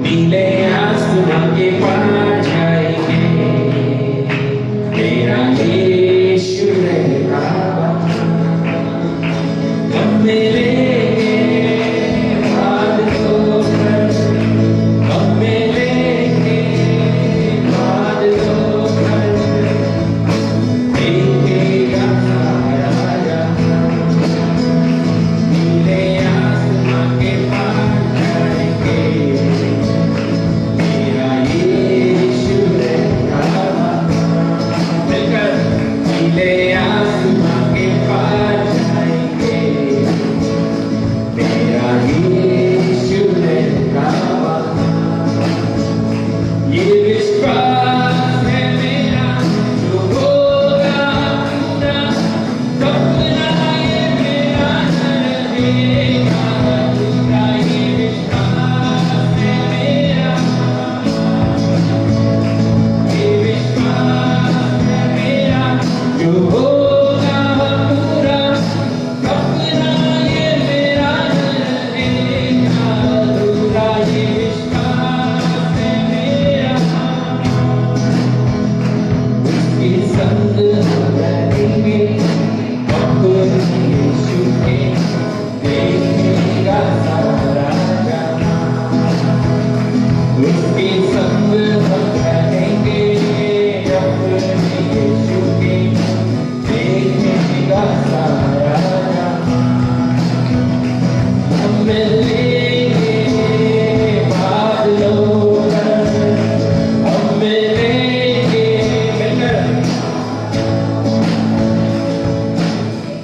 नीले आसमां के पार जाएंगे, मेरा यीशु रहेगा। हम मेरे बादलों पर, हम मेरे बादलों पर देखेगा सारा जहां। नीले आसमां के पार जाएंगे, मेरा यीशु रहेगा। मिलकर नीले आसमां के पार जाएंगे, मेरा यीशु रहेगा। ये विश्वास है मेरा जो होगा पूरा, सपना ये मेरा रहेगा पूरा। ये विश्वास है मेरा, ये विश्वास है मेरा जो होगा पूरा, सपना ये मेरा रहेगा पूरा। ये विश्वास है मेरा, उसके संग हम रहेंगे, अपने यीशु के देखेगा सारा जहां। उसके संग हम रहेंगे, अपने यीशु के देखेगा सारा जहां। हम मिलेंगे बादलों पर, हम मिलेंगे मिलकर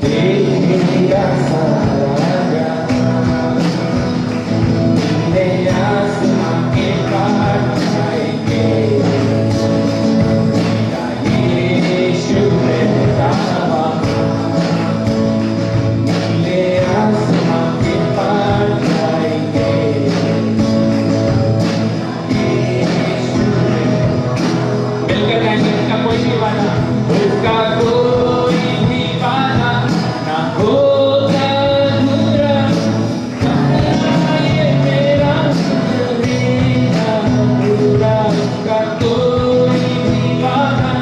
देखेगा सारा जहां। नीले आसमां के पार जाएंगे, मेरा यीशु रहेगा। नीले आसमां के पार जाएंगे, यीशु रहेगा। मिलकर गाएंगे, उसका कोई दीवाना, उसका कोई दीवाना ना होगा अधूरा, सपना ये मेरा रहेगा पूरा। उसका कोई दीवाना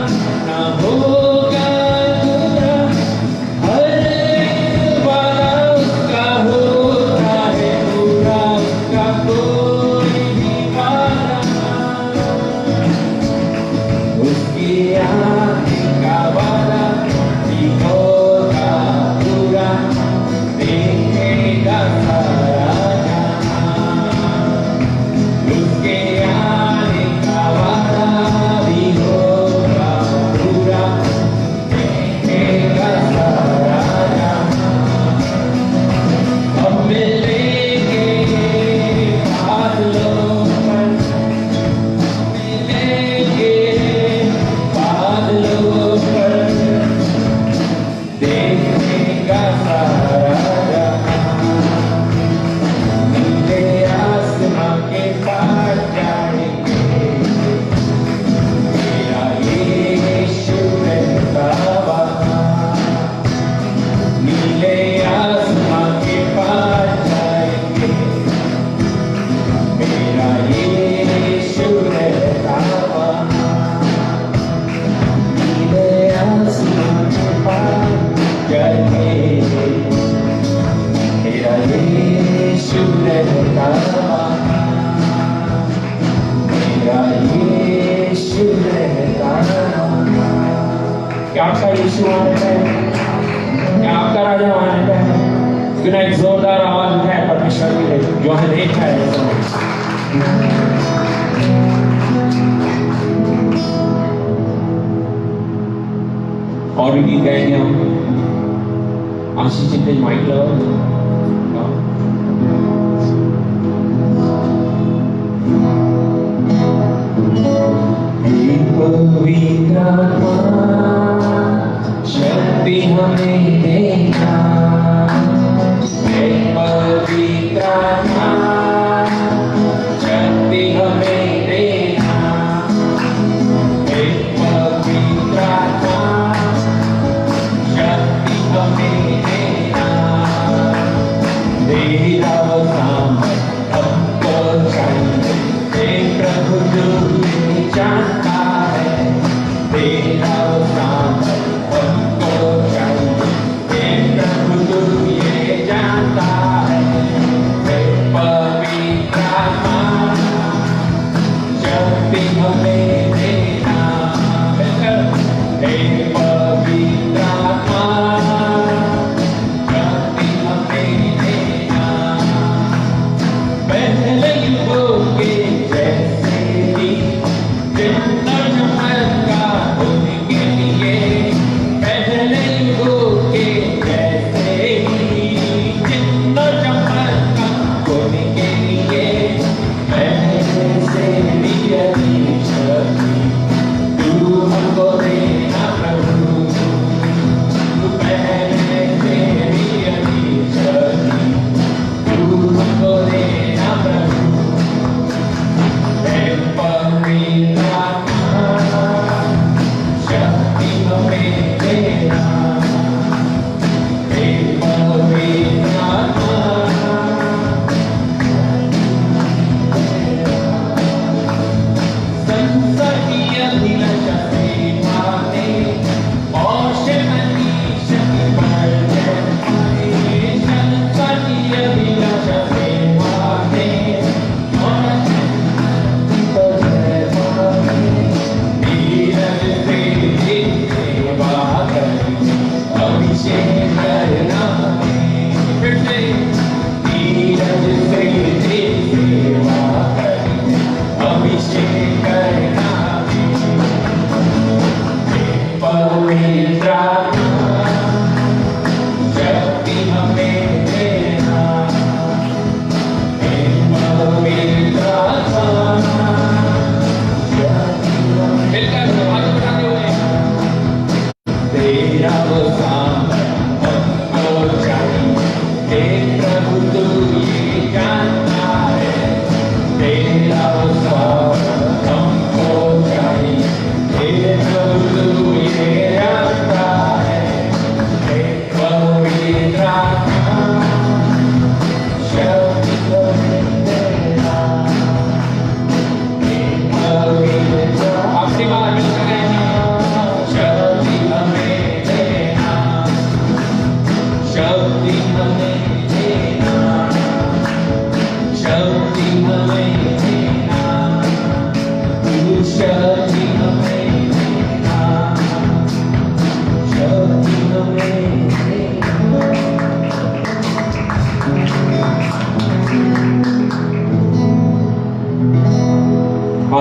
ना होगा अधूरा, हर एक वादा उसका होता है पूरा। उसका कोई दीवाना, उसकी आने का वादा भी होगा पूरा, देखेगा सारा जहां। उसके आने का वादा भी होगा पूरा, देखेगा सारा जहां। हम मिलेंगे बादलों पर, मिलेंगे बादलों पर देखेगा सारा जहां। नीले आसमां के पार जाएंगे, मेरा यीशु रहेगा वहां। नीले आसमां के पार जाएंगे, मेरा यीशु रहेगा वहां। नीले आसमां के पार जाएंगे, मेरा यीशु रहेगा वहां। मेरा यीशु रहेगा वहां। क्या आपका यीशु आने का है? क्या आपका राजा आने का है? क्यों ना एक जोरदार आवाज उठाए परमेश्वर के लिए जो हमें देखा है इस समय। और भी गीत गाएंगे हम। आशीष चित्ते माइक लगाओ। पवित्र आत्मा शक्ति हमें देना, पवित्र आत्मा शक्ति हमें देना, पवित्र आत्मा शक्ति हमें देना।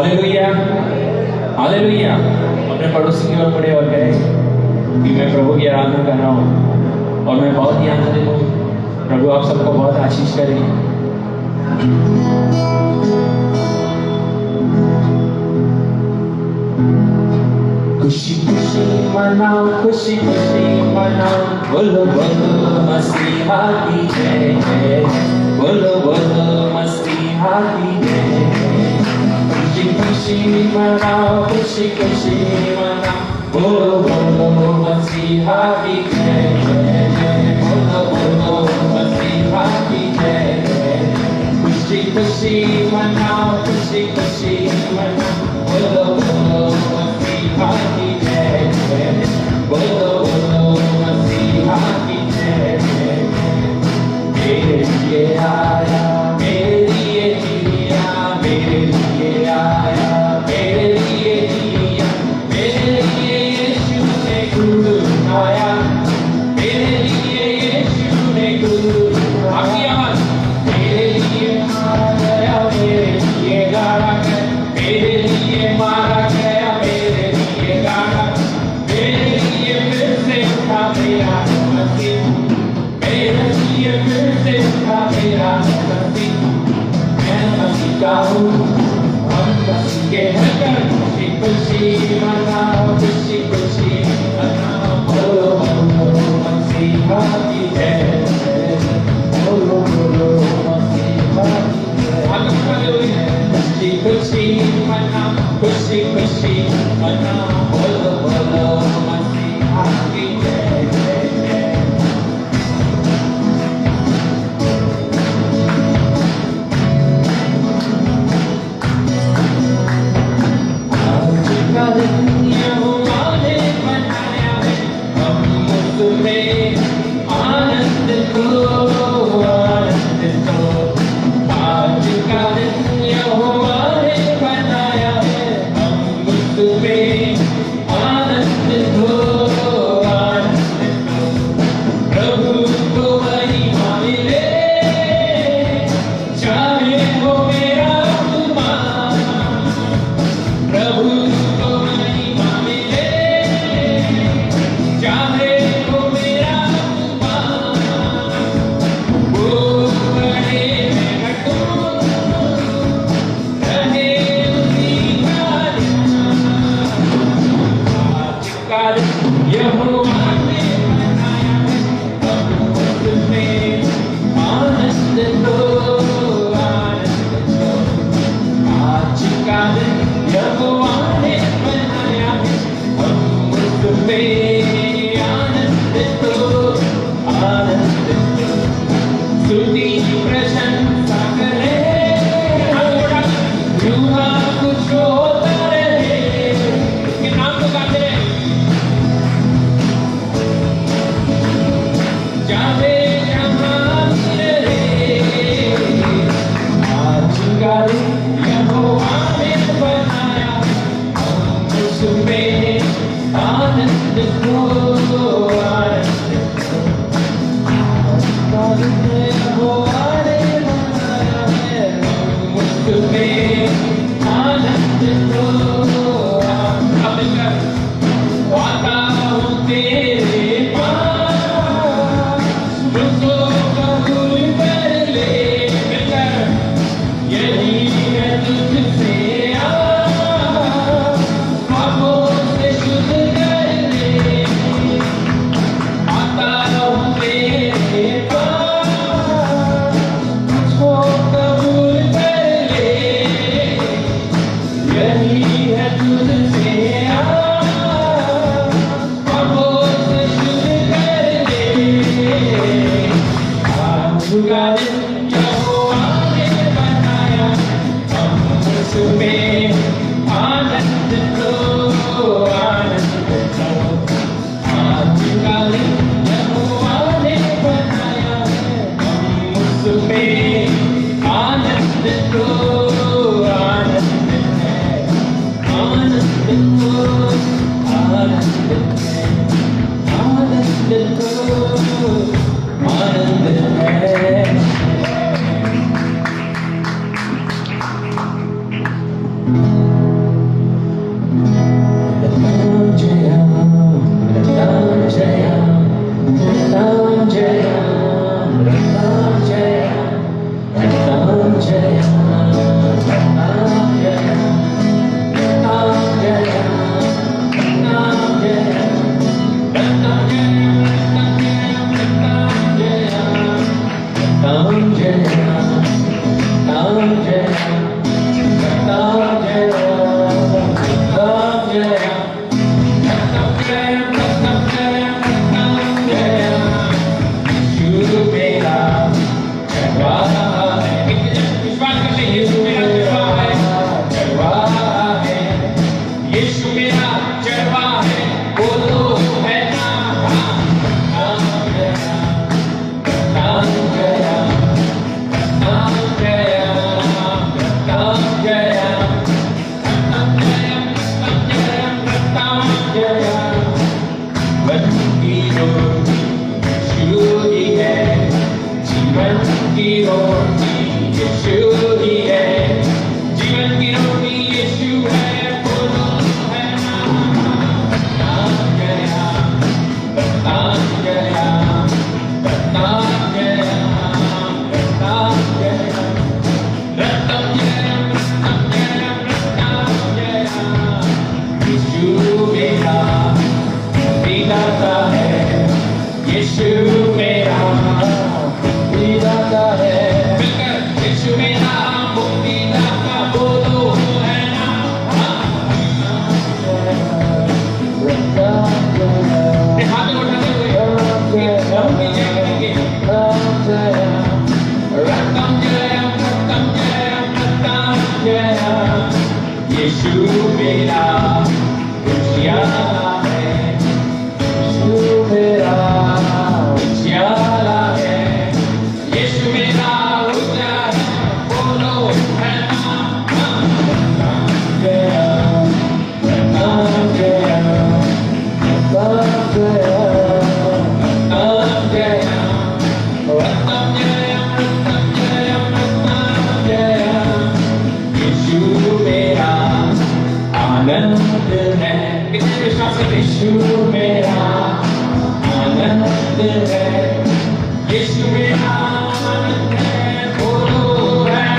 Hallelujah, hallelujah. अपने पड़ोसी की ओर बढ़े और कहे कि मैं प्रभु की आराधना कर रहा हूँ और मैं बहुत ही आनंदित हूँ। प्रभु आप सबको बहुत आशीष करे। खुशी खुशी मनाओ, खुशी खुशी मनाओ, बोलो बोलो मसीहा की जय जय, बोलो बोलो मसीहा की जय जय। खुशी खुशी मनाओ, खुशी खुशी मनाओ, बोलो बोलो मसीहा की जय जय जय, बोलो बोलो मसीहा की जय जय। खुशी खुशी मनाओ, खुशी खुशी मनाओ, बोलो बोलो मसीहा की जय जय, बोलो बोलो मसीहा की जय जय। मेरे लिए आया, मेरे लिए जिया, मेरे लिए आया, मेरे लिए जिया, मेरे लिए यीशु ने क्रूस उठाया, मेरे लिए यीशु ने क्रूस उठाया। मेरे लिए मारा गया, मेरे लिए गाड़ा गया, मेरे लिए मारा गया, मेरे लिए गाड़ा, मेरे लिए फिर से उठा मेरा मसीह, मेरे लिए फिर से उठा मेरा मसीह। मैं मसीह का हूँ, हम मसीह के हैं। खुशी खुशी मनाओ, खुशी खुशी मनाओ, बोलो बोलो मसीहा की जय जय, बोलो बोलो मसीहा की जय। खुशी खुशी मनाओ, खुशी खुशी मनाओ, बोलो बोलो मसीहा की जय जय जय। आज का दिन यहोवा ने बनाया है, हम उसमें आनंदित हो, आनंदित हो। आज का दिन यहोवा ने बनाया है, हम उसमें आनंदित हो, आनंदित हो। प्रभु को महिमा मिले, चाहे हो मेरा अपमान। प्रभु को महिमा मिले, चाहे हो मेरा अपमान। वो बढ़े मैं घटूं, रहे उसी का ध्यान। आज का दिन यहोवा ने बनाया है, हम उसमें आनंदित हो, आनंदित हो। आज का दिन यहोवा ने बनाया है, हम उसमें आनंदित हो, आनंदित हो। स्तुति प्रशंसा करें, युवा कुछ होता रहे, उसके नाम को गाते रहे। जावे जहाँ भी रहे, आज का दिन यहोवा ने बनाया, हम उसमें आनंदित हो, आनंदित हो। आज का दिन यहोवा ने बनाया है, हम उसमें आनंदित हो। अब मिलकर आता हूँ तेरे पास, मुझको कबूल कर ले। मिलकर यही है तुझसे पापों से शुद्ध कर ले। आता हूँ तेरे पास, मुझको कबूल कर ले। यही है तुझसे पापों से शुद्ध कर ले। आज का दिन यहोवा ने बनाया, हम उसमें आनंदित हो, आनंदित हो। आज का दिन यहोवा ने बनाया है, हम उसमें आनंदित हो, आनंदित है, आनंदित हो, आनंदित है, आनंदित हो, आनंदित है। यीशु मेरा उजियाला है, यीशु मेरा उजियाला है, यीशु मेरा उजियाला, बोलो है गया, गया, आनंद है, कितने विश्वास है? यीशु मेरा आनंद है, यीशु मेरा आनंद है, बोलो है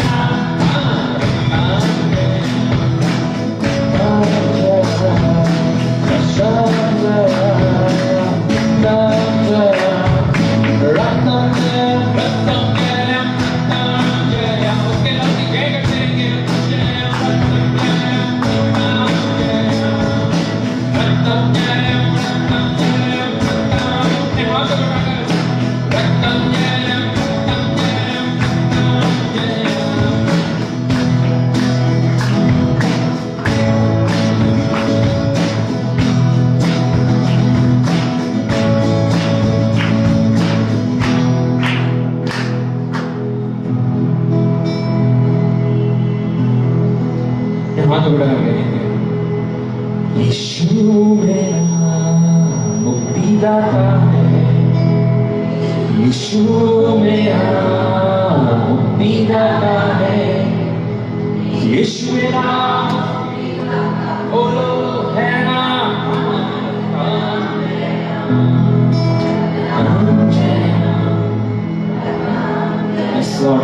हाथ उड़ा गए। यीशु मेरा मुक्तिदाता है, यीशु मेरा मुक्तिदाता है, यीशु मेरा बोलो है ना Yes, Lord.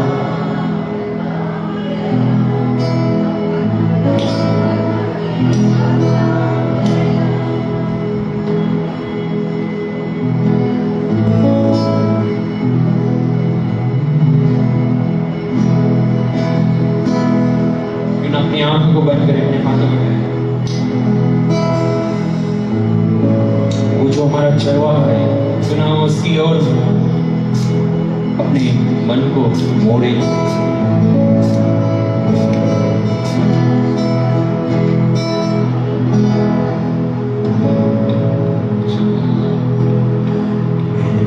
अपनी आंखों को बंद करें, अपने हाथों में वो जो हमारा चरवा है सुना उसकी ओर अपने मन को मोड़े।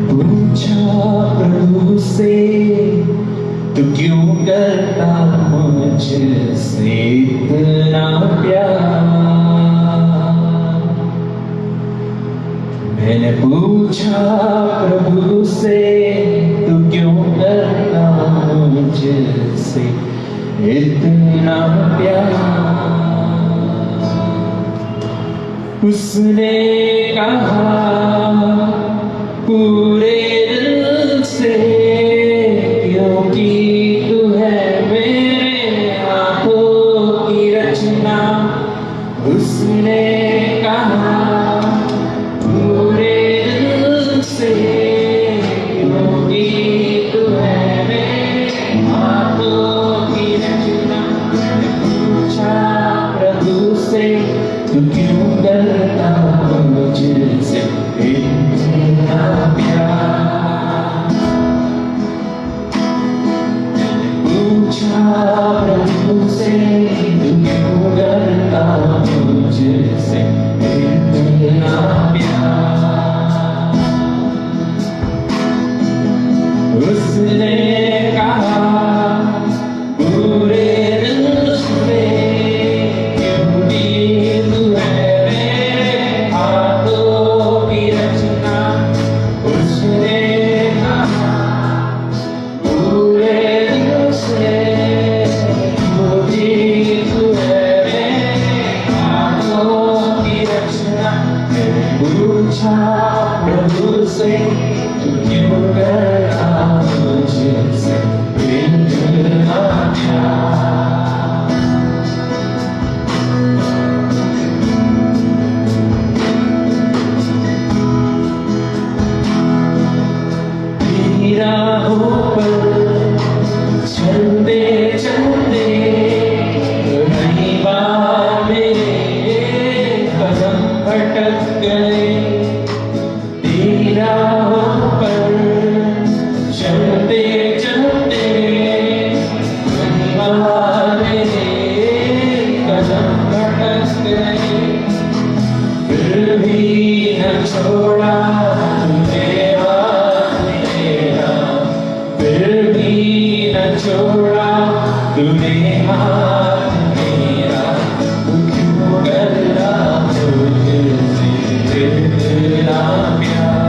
पूछा प्रभु से तू क्यों करता मुझसे इतना प्यार, मैंने पूछा प्रभु से तू क्यों करता मुझसे इतना प्यार, उसने कहा पूरे दिल से क्योंकि तू है मेरे हाथों की रचना, उसने कहा पूरे दिल से क्योंकि तू है मेरे हाथों की रचना, पूछा प्रभु से तू क्यों करता मुझसे इतना प्यार, पूछा प्रभु से तू क्यों करता मुझसे इतना प्यार, उसने कहा पूरे दिल से क्योंकि तू है मेरे हाथों की रचना, उसने कहा पूरे दिल से क्योंकि तू है मेरे हाथों की रचना, पूछा प्रभु से तू क्यों करता मुझसे इतना प्यार, तेरी राहों पर चलते चलते कई बार मेरे कदम भटक गए, तेरी राहों पर चलते चलते कई बार मेरे कदम न छोड़ा तूने हाथ मेरा, फिर भी न छोड़ा तूने हाथ मेरा, क्यों करना मुझसे इतना प्यार।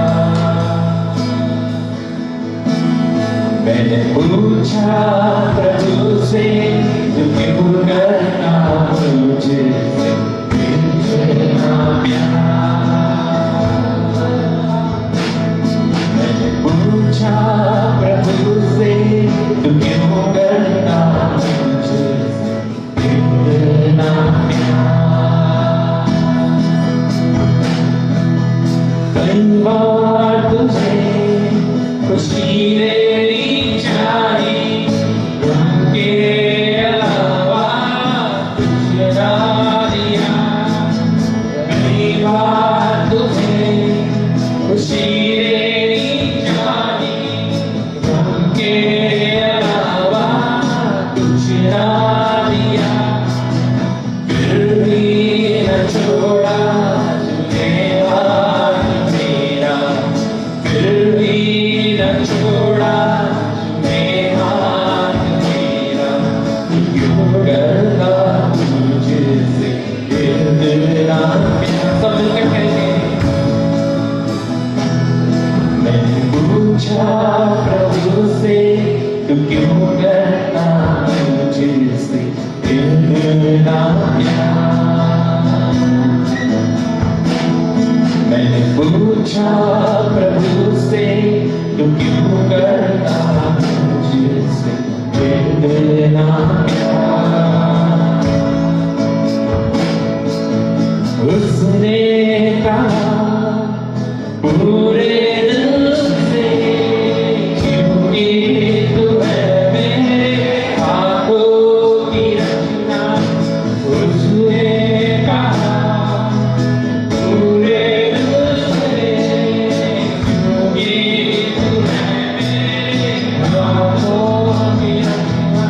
मैंने पूछा प्रभु से तू क्यों करना मुझसे इतना प्यार। मैंने पूछा प्रभु से तू क्यों करना मुझसे इतना प्यार। कई बार तुझे खुशी देनी चाहिए, उनके अलावा कुछ ना दिया। कई बार तुझे खुशी देनी चाहिए, उनके अलावा कुछ ना दिया। फिर भी न छोड़ा तूने हाथ मेरा, फिर भी न छोड़ा तूने हाथ मेरा, क्यों करना मुझसे इतना प्यार। सब मिलकर कहेंगे। मैंने पूछा प्रभु से तू क्यों करना मुझसे इतना प्यार। मैंने पूछा प्रभु से तू क्यों करना मुझसे इतना प्यार। उसने कहा पूरे दिल से, क्योंकि तू है मेरे हाथों की रचना। उसने कहा पूरे दिल से, क्योंकि तू है मेरे हाथों की रचना।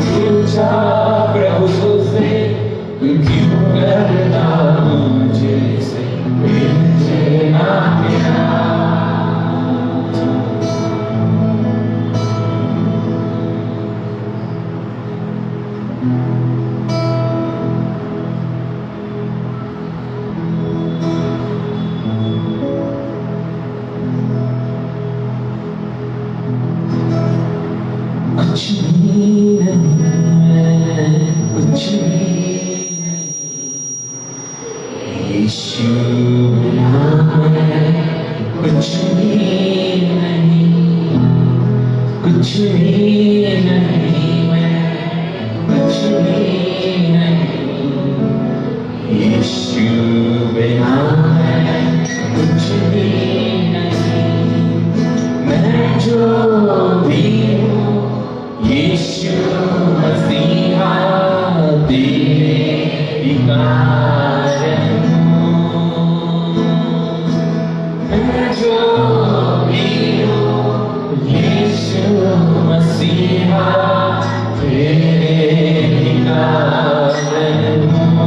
पूछा प्रभु से तू क्यों करना मुझसे इतना प्यार। कुछ भी नहीं, कुछ भी यीशु बिना मैं कुछ भी नहीं, कुछ भी नहीं, मैं कुछ भी नहीं। यीशु बिना मैं कुछ भी नहीं। मैं जो भी हूँ यीशु मसीहा तेरे ही कारण हूँ। मैं जो भी हूँ यीशु मसीहा तेरे ही कारण हूँ।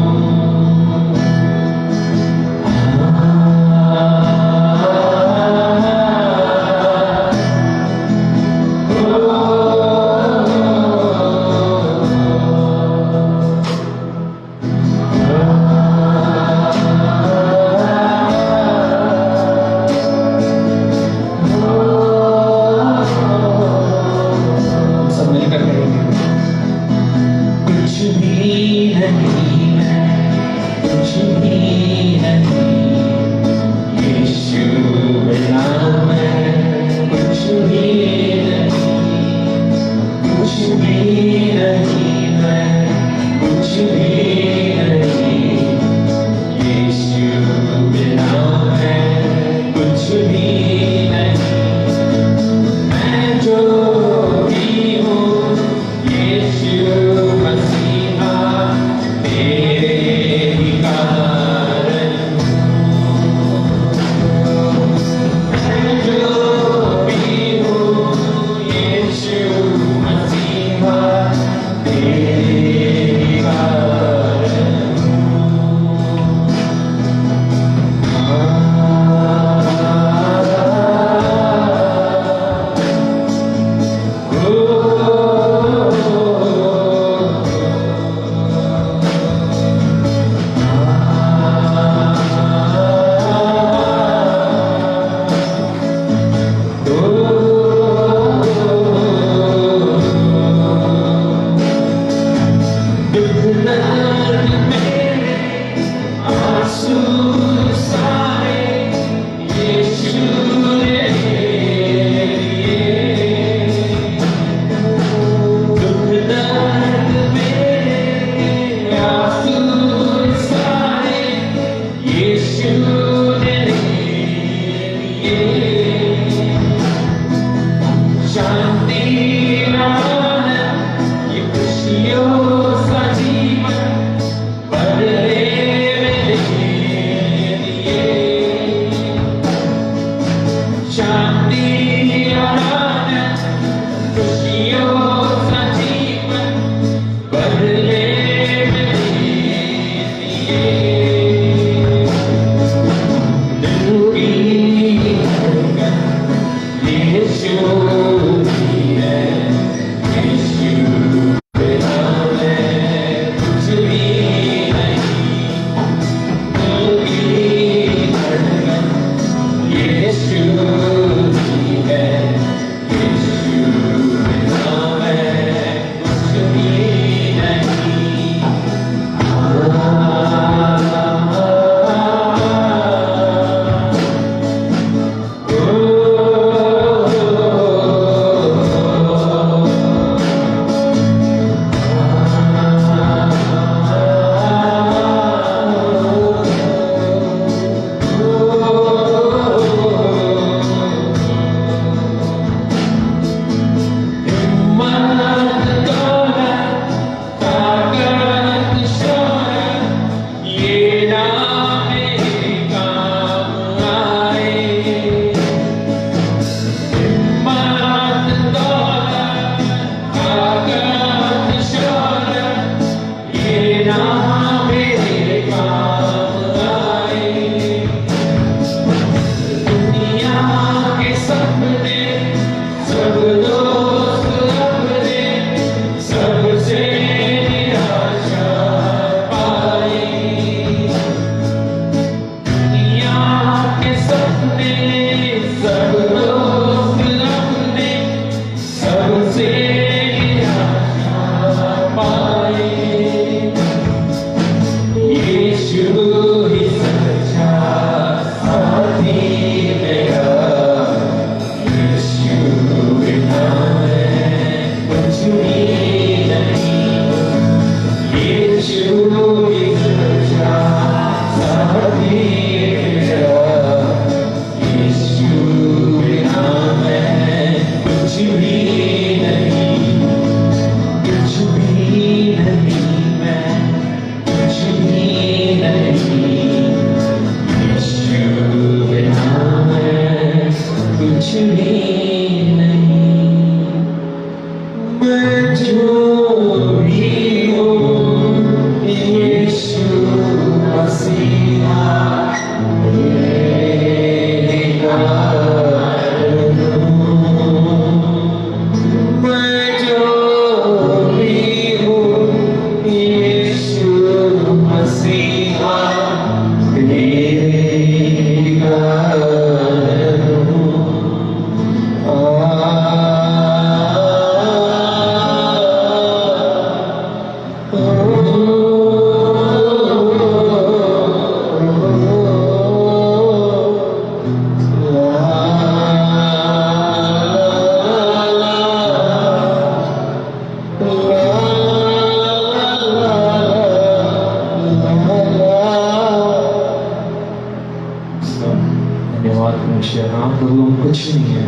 कुछ भी नहीं है।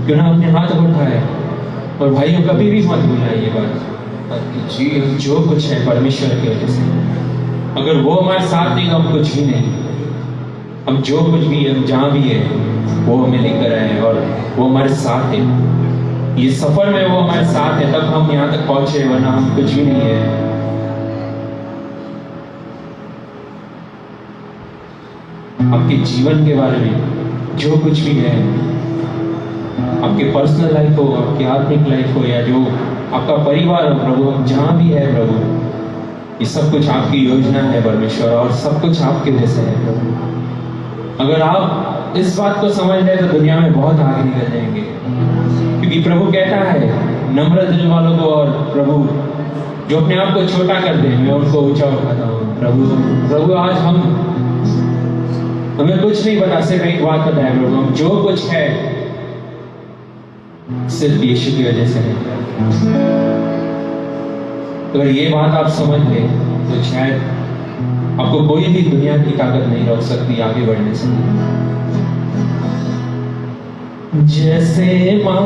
क्यों ना अपने हाथ उठाए और भाइयों कभी भी मत भूलना ये बात कि जी हम जो कुछ है परमेश्वर की वजह से। अगर वो हमारे साथ नहीं तो हम कुछ भी नहीं। हम जो कुछ भी हम जहाँ भी है वो हमें लेकर आए और वो हमारे साथ है। ये सफर में वो हमारे साथ है, तब हम यहाँ तक पहुंचे, वरना हम कुछ भी नहीं है। आपके जीवन के बारे में जो कुछ भी है, आपके पर्सनल लाइफ हो, आपकी आत्मिक लाइफ हो, या जो आपका परिवार हो, प्रभु हम जहाँ भी है प्रभु, ये सब कुछ आपकी योजना है परमेश्वर, और सब कुछ आपके वजह से है प्रभु। अगर आप इस बात को समझ लें तो दुनिया में बहुत आगे निकल जाएंगे, क्योंकि प्रभु कहता है नम्र दिल वालों को, और प्रभु जो अपने आप को छोटा कर दे मैं उनको ऊंचा उठाता हूँ। प्रभु आज हमें कुछ नहीं बता, सिर्फ एक बात पता है प्रभु, हम जो कुछ है सिर्फ यीशु की वजह से है। तो अगर ये बात आप समझ ले तो शायद आपको कोई भी दुनिया की ताकत नहीं रोक सकती आगे बढ़ने से। जैसे माँ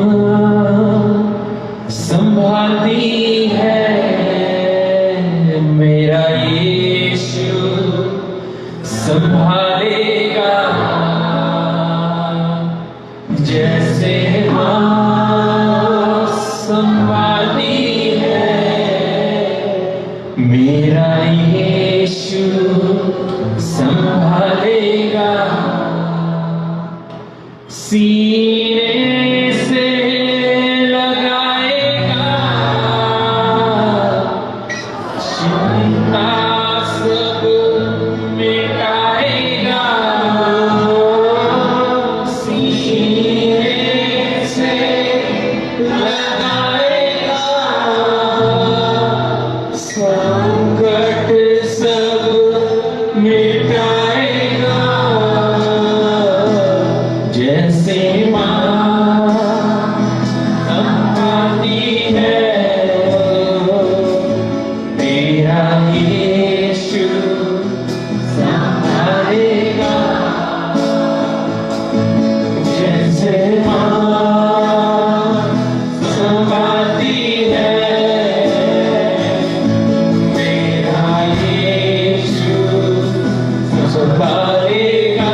संभालती है मेरा यीशु संभालेगा, जैसे माँ संभालती है मेरा यीशु संभालेगा। सीने से लगाएगा चिंता सब मिटाएगा। सीने से लगाएगा संकट सब मिटाएगा। जैसे माँ संभालती है तेरा यीशु संभालेगा, जैसे माँ संभालती है तेरा यीशु संभालेगा।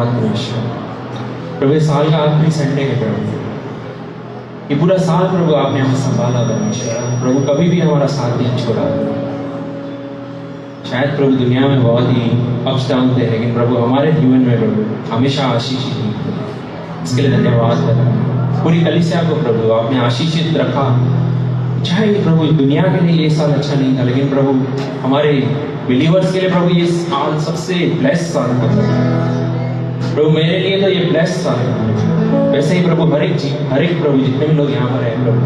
धन्यवाद परमेश्वर। प्रभु इस साल का आखिरी संडे है प्रभु, ये पूरा साल प्रभु आपने हमें संभाला परमेश्वर। प्रभु कभी भी हमारा साथ नहीं छोड़ा। शायद प्रभु दुनिया में बहुत ही अप्स डाउन थे, लेकिन प्रभु हमारे जीवन में प्रभु हमेशा आशीषित ही। इसके लिए धन्यवाद है। पूरी कलीसिया को प्रभु आपने आशीषित रखा। चाहे प्रभु दुनिया के लिए ये साल अच्छा नहीं था, लेकिन प्रभु हमारे बिलीवर्स के लिए प्रभु ये साल सबसे ब्लेस्ड साल था प्रभु। मेरे लिए तो ये ब्लेस्ड साल है। वैसे ही प्रभु हर एक प्रभु जितने भी लोग यहाँ पर हैं प्रभु,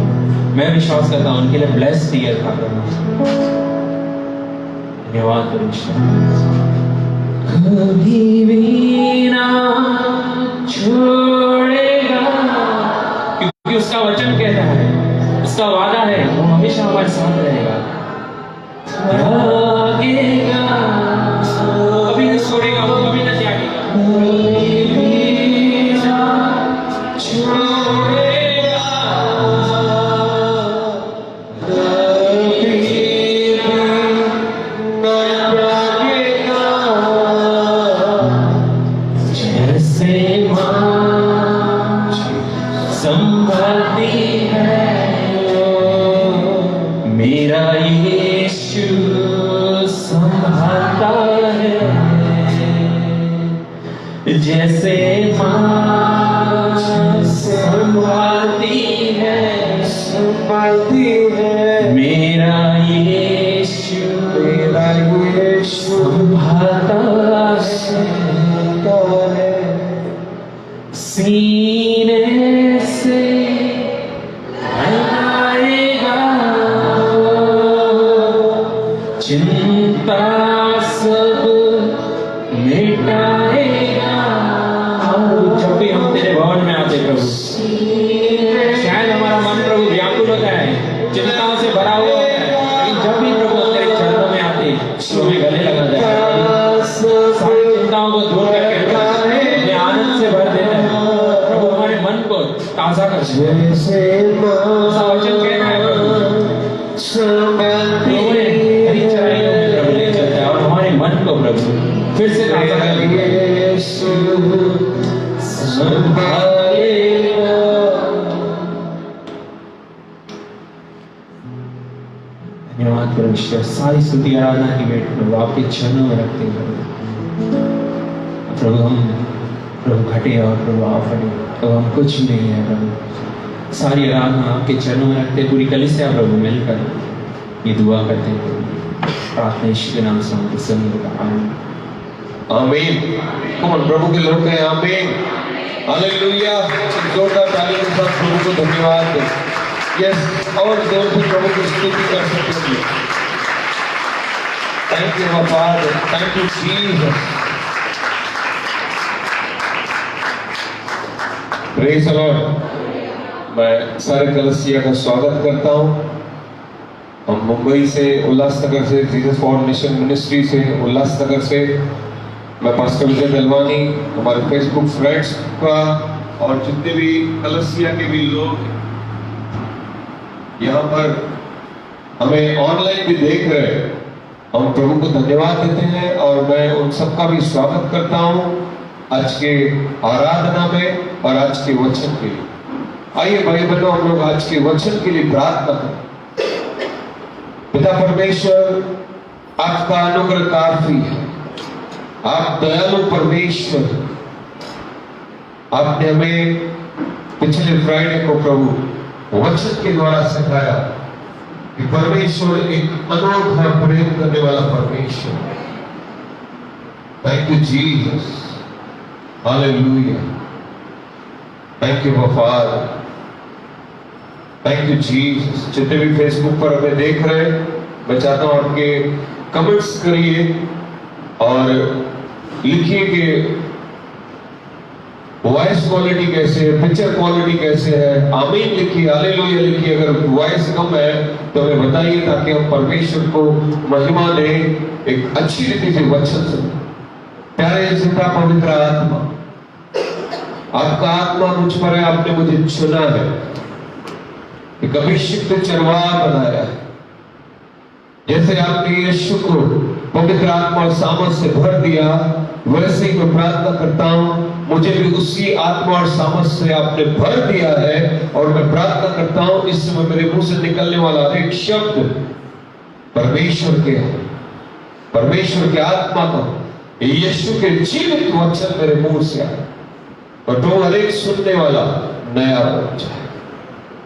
मैं विश्वास करता हूँ उनके लिए ब्लेस्ड ईयर था प्रभु। धन्यवाद परमेश्वर। कभी भी ना छोड़ेगा, क्योंकि उसका वचन कहता है, उसका वादा है, वो हमेशा हमारे साथ रहेगा। त्यागेगा, कभी नहीं छोड़ेगा, वो कभी ना त्यागेगा। कभी भी ना छोड़ेगा, कभी भी ना त्यागेगा। जैसे माँ संभालती है मेरा यीशु संभालता है, जैसे माँ संभालती है मेरा यीशु संभालता है। सीने से चिंता सब मिटाएगा। जब भी हम तेरे भवन में आते प्रभु, शायद हमारा मन प्रभु व्याकुल होता है, चिंताओं से भरा हुआ होता है, लेकिन जब भी प्रभु तेरे चरणों में आते तो हमें गले लगा जाता है। सारी चिंताओं को दूर करके हमें आनंद से भर देता है प्रभु। हमारे मन को ताजा कर देता है। ऐसा वचन कहना है प्रभु, मन को प्रभु फिर से ताजा कर देंगे। धन्यवाद परमेश्वर। सारी स्तुति आराधना की भेंट प्रभु आपके चरणों में रखते हैं प्रभु। हम प्रभु घटे और प्रभु आप बढ़े तो हम कुछ नहीं है प्रभु। सारी आराधना आपके चरणों में रखते, पूरी कलीसिया प्रभु मिलकर ये दुआ करते हैं प्रभु। प्रार्थना यीशु के नाम से हम सुन का आमीन। आमीन। कौन प्रभु के लोग हैं? आमीन, हालेलुया। जोरदार ताली के साथ प्रभु को धन्यवाद दें। यस, और जोर से प्रभु की स्तुति कर सकते हैं। Thank you father, thank you Jesus. Praise the Lord. मैं सारे कलीसिया का स्वागत करता हूँ। हम मुंबई से, उल्लासनगर से, जीसस फॉर मिशन मिनिस्ट्री से, उल्लासनगर से, मैं पास्टर विजय दलवानी, हमारे फेसबुक फ्रेंड्स का और जितने भी कलीसिया के भी लोग यहाँ पर हमें ऑनलाइन भी देख रहे हैं, हम प्रभु को धन्यवाद देते हैं और मैं उन सबका भी स्वागत करता हूँ आज के आराधना में और आज के वचन के लिए। आइए भाई बहनों, हम लोग आज के वचन के लिए प्रार्थना करें। पिता परमेश्वर, आपका अनुग्रह काफी है। आप दयालु परमेश्वर। आपने हमें पिछले फ्राइडे को प्रभु वचन के द्वारा सिखाया कि परमेश्वर एक अनोखा प्रेम करने वाला परमेश्वर। Thank you Jesus, hallelujah. Thank you father, thank you Jesus. जितने भी फेसबुक पर हमें देख रहे हैं, मैं चाहता हूं आपके कमेंट्स करिए और लिखिए कि वॉइस क्वालिटी कैसे है, पिक्चर क्वालिटी कैसे है। आमीन लिखिए, हालेलुया लिखिए। अगर वॉइस कम है तो हमें बताइए ताकि हम परमेश्वर को महिमा दें एक अच्छी रीति से वचन सुने। प्यारे जिंदा पवित्र आत्मा, आपका आत्मा मुझ पर है, आपने मुझे चुना है, एक अभिषिक्त चरवाहा बनाया है। जैसे आपने यीशु को पवित्र आत्मा और सामर्थ से भर दिया, वैसे ही मैं प्रार्थना करता हूं मुझे भी उसी आत्मा और सामर्थ से आपने भर दिया है, और मैं प्रार्थना करता हूं इस समय मेरे मुंह से निकलने वाला हर एक शब्द परमेश्वर के आत्मा का, यीशु के जीवित वचन मेरे मुंह से आए, और तो हर एक सुनने वाला नया बन जाए,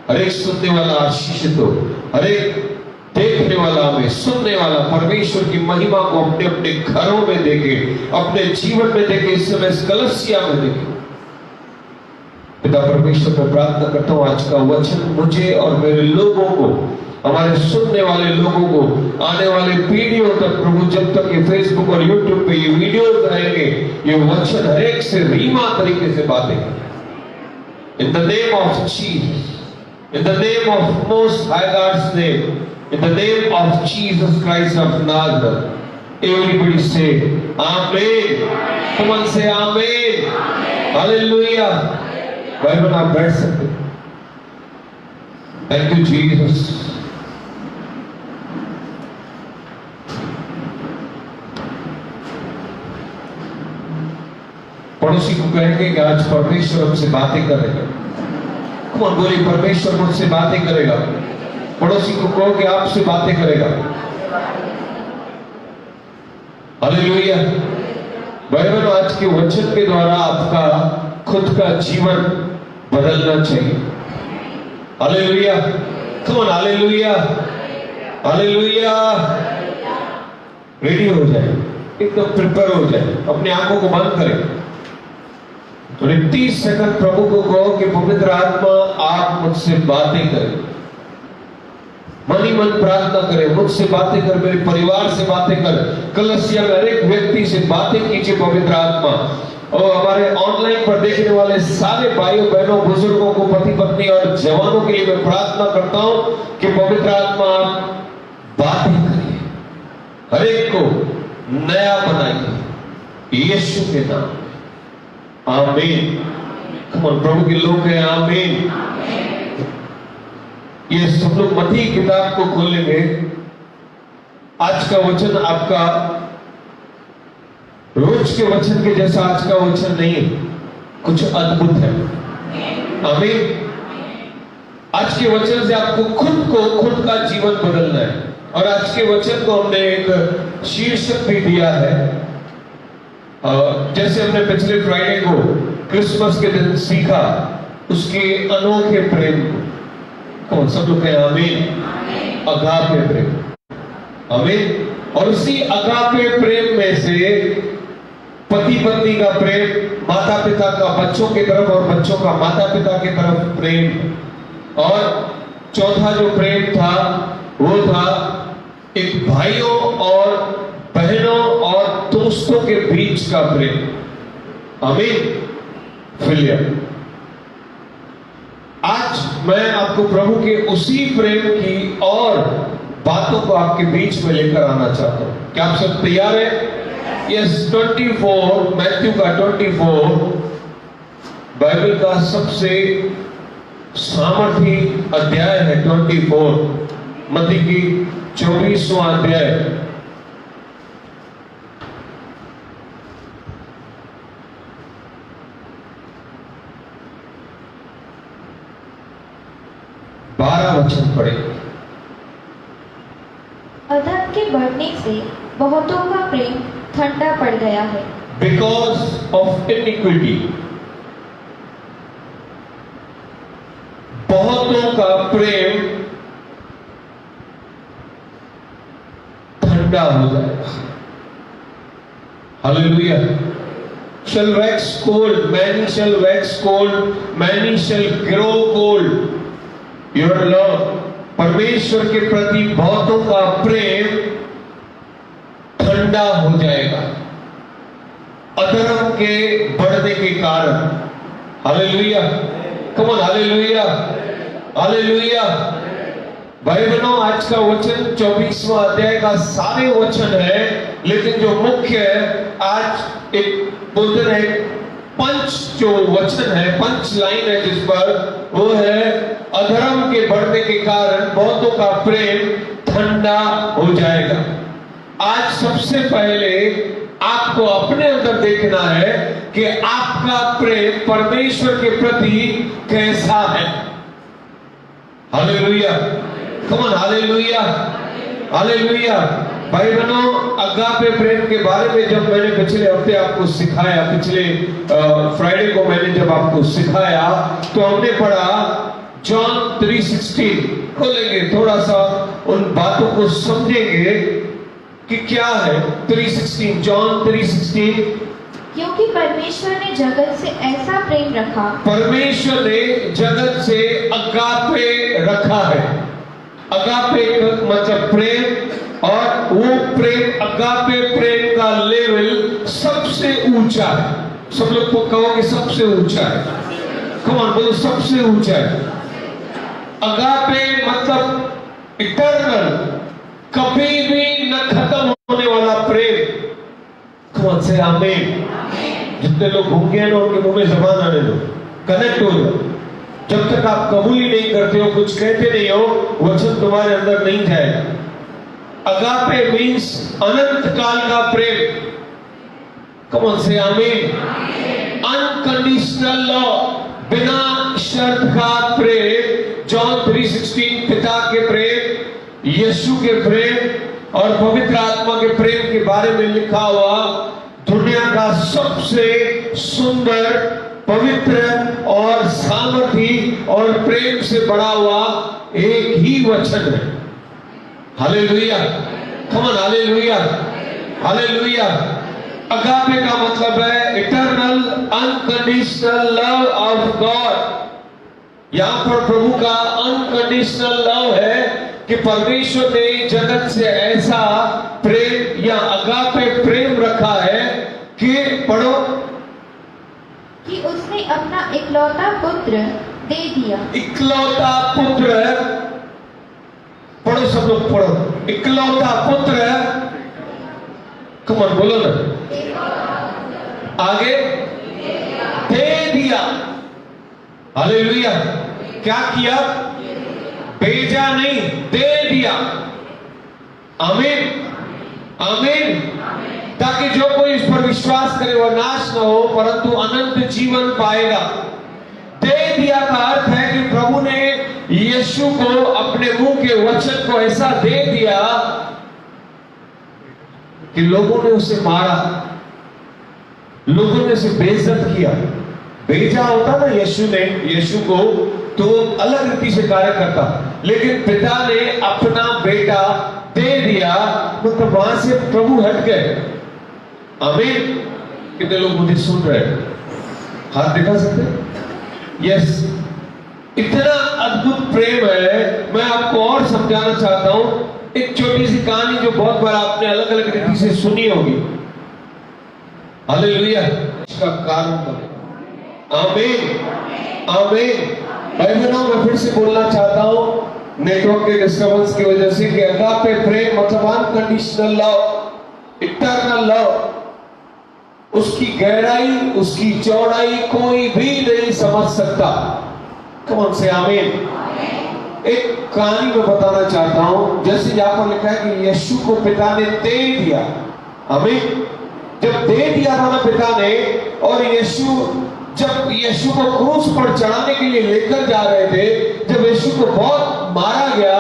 हर एक सुनने वाला आशीषित हो, हर एक देखने वाला में सुनने वाला परमेश्वर की महिमा को अपने अपने घरों में देखे, अपने जीवन में देखे, इस समय इस कलसिया में देखे। पिता परमेश्वर में प्रार्थना करता हूं आज का वचन मुझे और मेरे लोगों को, हमारे सुनने वाले लोगों को, आने वाले पीढ़ियों तक प्रभु, जब तक ये फेसबुक और यूट्यूब पे ये वीडियोस रहेंगे, ये वचन हर एक से रीमा तरीके से बातें करें। In the name of Jesus, in the name of most high God's name, in the name of Jesus Christ of Nazareth, everybody say Amen. Come on, say Amen. Hallelujah. भाई बहन आप बैठ सकते हैं। Thank you Jesus. पड़ोसी को कहेंगे कि आज परमेश्वर हमसे बातें करेगा। कौन बोली परमेश्वर मुझसे बातें करेगा? पड़ोसी को कहो कि आपसे बातें करेगा। हालेलुया। भाई बहनों आज के वचन के द्वारा आपका खुद का जीवन बदलना चाहिए। हालेलुया। कौन हालेलुया, हालेलुया। रेडी हो जाए, एकदम प्रिपेयर हो जाए, अपनी आंखों को बंद करें, तो 30 सेकंड प्रभु को कहो कि पवित्र आत्मा आप मुझसे बातें करें, मन ही मन प्रार्थना करें, मुझसे बातें कर, मेरे परिवार से बातें कर, कलसिया में हर एक व्यक्ति से बातें कीजिए पवित्र आत्मा। और हमारे ऑनलाइन पर देखने वाले सारे भाइयों बहनों बुजुर्गों को, पति पत्नी और जवानों के लिए मैं प्रार्थना करता हूं कि पवित्र आत्मा आप बातें करिए, हर एक को नया बनाइए यीशु के नाम। आमीन। प्रभु के लोग हैं। आमीन। ये सब लोग मत्ती किताब को खोलेंगे। आज का वचन आपका रोज के वचन के जैसा आज का वचन नहीं है, कुछ अद्भुत है। आमीन। आज के वचन से आपको खुद का जीवन बदलना है, और आज के वचन को हमने एक शीर्षक भी दिया है। जैसे हमने पिछले फ्राइडे को क्रिसमस के दिन सीखा, उसके अनोखे प्रेम को, कौन सब लोग हैं? आमीन। अगापे प्रेम। आमीन। और उसी अगापे प्रेम में से पति पत्नी का प्रेम, माता पिता का बच्चों की तरफ और बच्चों का माता पिता की तरफ प्रेम, और चौथा जो प्रेम था वो था एक भाइयों और बहनों और दोस्तों के बीच का प्रेम। आमीन। फिलिया। आज मैं आपको प्रभु के उसी प्रेम की और बातों को आपके बीच में लेकर आना चाहता हूं। क्या आप सब तैयार हैं? यस। 24 मैथ्यू का 24 बाइबल का सबसे सामर्थी अध्याय है। 24 मत्ती की 24वां अध्याय। वचन पढ़े। अधर्म के बढ़ने से बहुतों का प्रेम ठंडा पड़ गया है। Because of iniquity, बहुतों का प्रेम ठंडा हो जाएगा। Hallelujah. Shall wax cold, many shall wax cold, many shall grow cold. Your love, परमेश्वर के प्रति बहुतों का प्रेम ठंडा हो जाएगा अधर्म के बढ़ने के कारण। Hallelujah. Come on, hallelujah, hallelujah. भाई बहनों आज का वचन 24वां अध्याय का सारे वचन है, लेकिन जो मुख्य है आज एक बोलते रहे पंच जो वचन है, पंच लाइन है जिस पर, वो है अधर्म के बढ़ने के कारण बहुतों का प्रेम ठंडा हो जाएगा। आज सबसे पहले आपको अपने अंदर देखना है कि आपका प्रेम परमेश्वर के प्रति कैसा है। Hallelujah, come on, hallelujah, hallelujah. भाई बहनों, अगापे प्रेम के बारे में जब मैंने पिछले हफ्ते आपको सिखाया, पिछले फ्राइडे को मैंने जब आपको सिखाया, तो हमने पढ़ा जॉन 3:16। खोलेंगे, थोड़ा सा उन बातों को समझेंगे कि क्या है 3:16, जॉन 3:16। क्योंकि परमेश्वर ने जगत से ऐसा प्रेम रखा, परमेश्वर ने जगत से अगापे रखा है। अगापे का मतलब प्रेम, और वो प्रेम, अगापे प्रेम का लेवल सबसे ऊंचा है। सब लोग को कहोगे सबसे ऊंचा है। कम ऑन, बोलो सबसे ऊंचा है। अगापे मतलब इटर्नल, कभी भी न खत्म होने वाला प्रेम। कम ऑन से आमीन। जितने लोग घूम गए ना, उनके मुंह में जबान आने दो, कनेक्ट हो जाओ। जब तक आप कबूल ही नहीं करते हो, कुछ कहते नहीं हो, वचन तुम्हारे अंदर नहीं जाएगा। अगापे मीन्स अनंत काल का प्रेम। कम ऑन से आमीन। अनकंडीशनल लव, बिना शर्त का प्रेम। जॉन 3:16 पिता के प्रेम, यीशु के प्रेम और पवित्र आत्मा के प्रेम के बारे में लिखा हुआ दुनिया का सबसे सुंदर, पवित्र और सामर्थी और प्रेम से बड़ा हुआ एक ही वचन है। Hallelujah, come on, hallelujah, hallelujah. Agape का मतलब है eternal unconditional love of God. यहां पर प्रभु का अनकंडीशनल लव है कि परमेश्वर ने जगत से ऐसा प्रेम या अगापे प्रेम रखा है कि, पढ़ो, कि उसने अपना इकलौता पुत्र दे दिया। इकलौता पुत्र, पढ़ो सब लोग, पढ़ो, इकलौता पुत्र। कम ऑन, बोलो ना, आगे, दे दिया। हालेलुया। क्या किया? भेजा नहीं, दे दिया। आमीन, आमीन। ताकि जो कोई इस पर विश्वास करे वह नाश न हो परंतु अनंत जीवन पाएगा। दे दिया का अर्थ है कि प्रभु ने यीशु को अपने मुंह के वचन को ऐसा दे दिया कि लोगों ने उसे मारा, लोगों ने उसे बेइज्जत किया। भेजा होता ना यीशु ने यीशु को, तो अलग रीति से कार्य करता, लेकिन पिता ने अपना बेटा दे दिया, मतलब वहां से प्रभु हट गए। आमीन। कितने लोग मुझे सुन रहे हैं? हाथ दिखा सकते? यस। इतना अद्भुत प्रेम है। मैं आपको और समझाना चाहता हूं, एक छोटी सी कहानी जो बहुत बार आपने अलग अलग रीति से सुनी होगी। हालेलुया। इसका कारण बने। आमीन, आमीन। भाई बहनों, मैं फिर से बोलना चाहता हूं नेटवर्क के डिस्टर्बेंस की वजह से कि अगापे प्रेम मतलब अनकंडीशनल लव, इटर्नल लव। उसकी गहराई, उसकी चौड़ाई कोई भी नहीं समझ सकता। कौन से आमीन। एक कहानी में बताना चाहता हूं, जैसे यहां पर लिखा है कि यीशु को पिता ने दे दिया। आमीन। जब दे दिया था ना पिता ने, और जब यीशु को क्रूस पर चढ़ाने के लिए लेकर जा रहे थे, जब यीशु को बहुत मारा गया,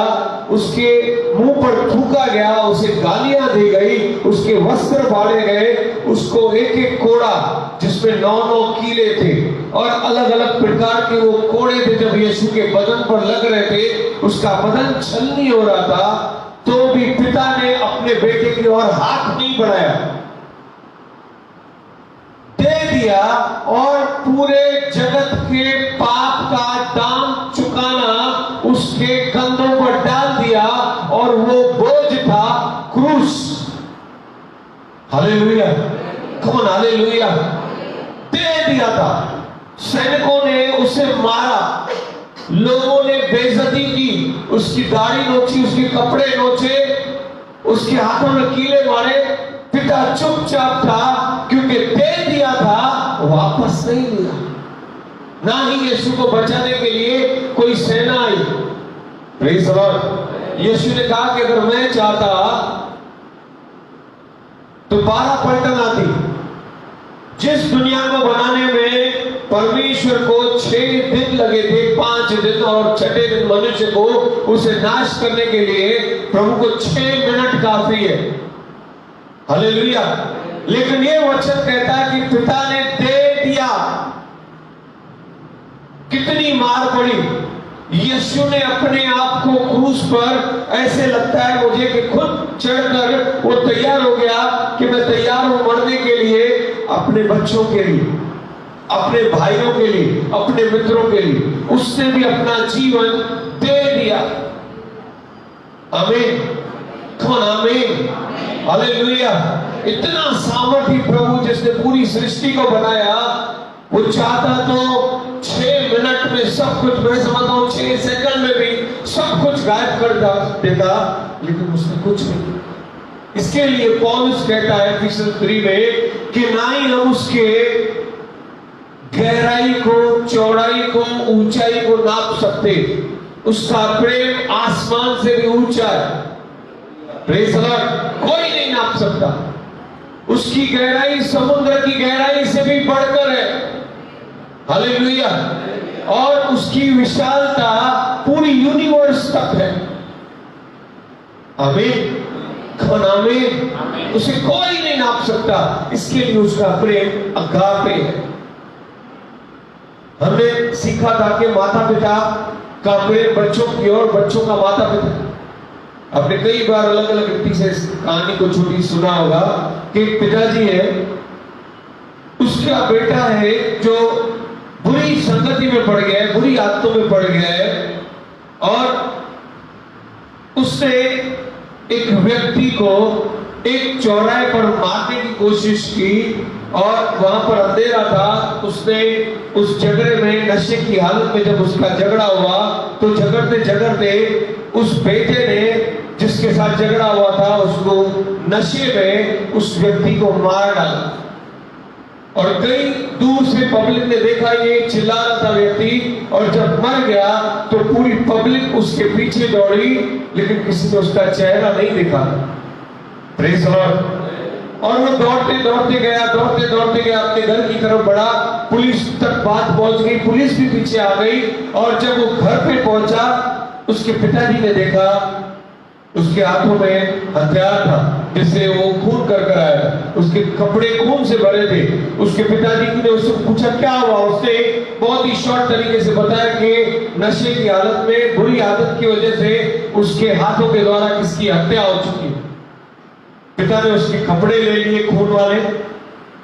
उसके मुंह पर थूका गया, उसे गालियां दी गई, उसके वस्त्र फाड़े गए, उसको एक एक कोड़ा जिसमें 9 कीले थे और अलग अलग प्रकार के वो कोड़े थे, जब यीशु के बदन पर लग रहे थे, उसका बदन छलनी हो रहा था, तो भी पिता ने अपने बेटे की ओर हाथ नहीं बढ़ाया, दे दिया और पूरे जगत के पाप का दाम चुकाना उसके कंधों पर डाल दिया, और वो बोझ था क्रूस। Hallelujah, come on, hallelujah. दे दिया था। सैनिकों ने उसे मारा, लोगों ने बेइज्जती की, उसकी दाढ़ी नोची, उसके कपड़े नोचे, उसके हाथों में कीले मारे। पिता चुपचाप था क्योंकि दे दिया था, वापस नहीं लिया। ना ही यीशु को बचाने के लिए कोई सेना आई। Praise the Lord. यीशु ने कहा कि अगर मैं चाहता तो 12 पलटन आती। जिस दुनिया को बनाने में परमेश्वर को 6 दिन लगे थे, 5 दिन और 6ठे दिन मनुष्य को उसे नाश करने के लिए प्रभु को 6 मिनट काफी है। हालेलुया। लेकिन ये वचन कहता है कि पिता ने दे दिया। कितनी मार पड़ी। यीशु ने अपने आप को क्रूस पर, ऐसे लगता है मुझे कि खुद चढ़कर वो तैयार हो गया कि मैं तैयार हूं मरने के लिए, अपने बच्चों के लिए, अपने भाइयों के लिए, अपने मित्रों के लिए। उसने भी अपना जीवन दे दिया। आमीन। कौन आमीन। हालेलुया। इतना सामर्थी प्रभु जिसने पूरी सृष्टि को बनाया, वो चाहता तो 6 मिनट में सब कुछ, मैं समझता हूं 6 सेकंड में भी सब कुछ गायब कर देता, लेकिन उसने कुछ नहीं। इसके लिए पौलुस कहता है इफिसियंस 3 में कि ना ही हम उसके गहराई को, चौड़ाई को, ऊंचाई को नाप सकते। उसका प्रेम आसमान से भी ऊंचा है। Praise the Lord. कोई नहीं नाप सकता। उसकी गहराई समुद्र की गहराई से भी बढ़कर है। हालेलुया। और उसकी विशालता पूरी यूनिवर्स तक है। आमीन। कौन आमीन। उसे कोई नहीं नाप सकता। इसके लिए उसका प्रेम अगापे है। हमने सीखा था कि माता पिता का प्रेम बच्चों की ओर, बच्चों का माता पिता। आपने कई बार अलग अलग व्यक्ति से इस कहानी को छोटी सुना होगा कि पिताजी है, उसका बेटा है जो बुरी संगति में पड़ गया है, बुरी आदतों में पड़ गया है, और उसने एक व्यक्ति को एक चौराहे पर मारने की कोशिश की, और वहां पर अंधेरा था। उसने उस झगड़े में, नशे की हालत में जब उसका झगड़ा हुआ, तो झगड़ते झगड़ते उस बेटे ने जिसके साथ झगड़ा हुआ था, उसको नशे में उस व्यक्ति को मार डाला। और कई दूर से पब्लिक ने देखा ये चिल्ला रहा था व्यक्ति, और जब मर गया तो पूरी पब्लिक उसके पीछे दौड़ी, लेकिन किसी ने उसका चेहरा नहीं देखा। Praise the Lord. और वो दौड़ते दौड़ते गया, दौड़ते दौड़ते गया, अपने घर की तरफ बढ़ा। पुलिस तक बात पहुंच गई, पुलिस भी पीछे आ गई। और जब वो घर पे पहुंचा, उसके पिताजी ने देखा उसके हाथों में हथियार था, जिससे वो खून कर आया। उसके कपड़े खून से भरे थे। उसके पिताजी ने उससे पूछा क्या हुआ। उसने बहुत ही शॉर्ट तरीके से बताया कि नशे की हालत में, बुरी आदत की वजह से उसके हाथों के द्वारा किसकी हत्या हो चुकी है। पिता ने उसके कपड़े ले लिए खून वाले,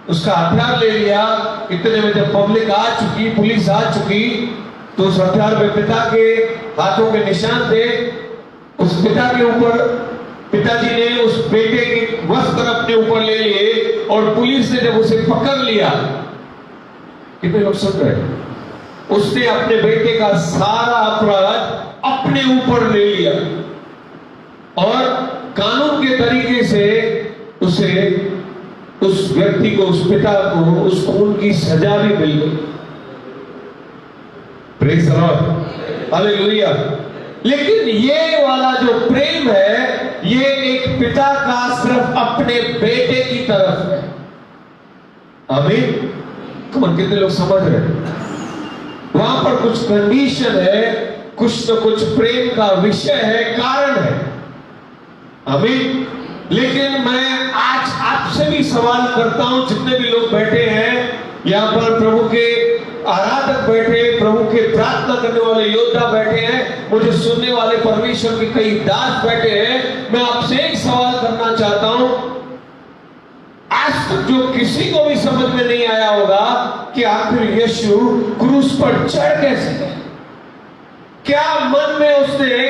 उसका हथियार ले लिया। इतने में जब पब्लिक आ चुकी, पुलिस आ चुकी, तो उस हथियार में पिता के हाथों के निशान थे। उस पिता के ऊपर पिताजी ने उस बेटे के वस्त्र अपने ऊपर ले लिए, और पुलिस ने जब उसे पकड़ लिया, कितने लोग सुन रहे हैं, उसने अपने बेटे का सारा अपराध अपने ऊपर ले लिया, और कानून के तरीके से उसे, उस व्यक्ति को, उस पिता को उस खून की सजा भी मिल गई। Praise the Lord. हालेलुया। लेकिन ये वाला जो प्रेम है, ये एक पिता का सिर्फ अपने बेटे की तरफ है। आमीन। कौन, कितने लोग समझ रहे हैं। वहां पर कुछ कंडीशन है, कुछ न कुछ प्रेम का विषय है, कारण है। आमीन। लेकिन मैं आज आपसे भी सवाल करता हूं, जितने भी लोग बैठे हैं यहां पर, प्रभु के आराधक बैठे, प्रभु के प्रार्थना करने वाले योद्धा बैठे हैं, मुझे सुनने वाले परमेश्वर के कई दास बैठे हैं। मैं आपसे एक सवाल करना चाहता हूं। आज तक जो किसी को भी समझ में नहीं आया होगा कि आखिर यीशु क्रूस पर चढ़ कैसे गए। क्या मन में उसने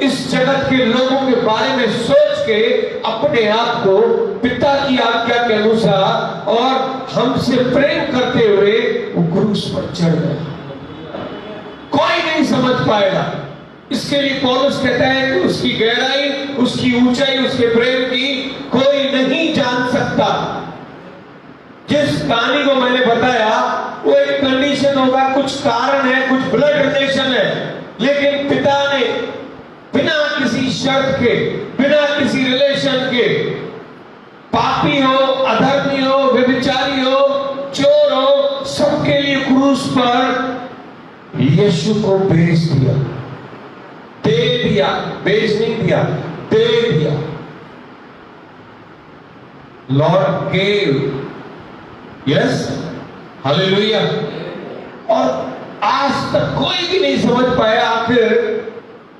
इस जगत के लोगों के बारे में सोच के अपने आप को पिता की आज्ञा के अनुसार और हमसे प्रेम करते हुए वो क्रूस पर चढ़ गए। कोई नहीं समझ पाएगा। इसके लिए पौलुस कहता है कि उसकी गहराई, उसकी ऊंचाई, उसके प्रेम की कोई नहीं जान सकता। जिस कहानी को मैंने बताया वो एक कंडीशन होगा, कुछ कारण है, कुछ ब्लड रिलेशन है, लेकिन पिता ने बिना किसी शर्त के, बिना किसी रिलेशन के पापी हो, अधर्मी हो, व्यभिचारी हो, चोर हो, सबके लिए क्रूस पर यीशु को भेज दिया, दे दिया, भेज नहीं दिया, दे दिया। Lord gave, yes, hallelujah. और आज तक कोई भी नहीं समझ पाया आखिर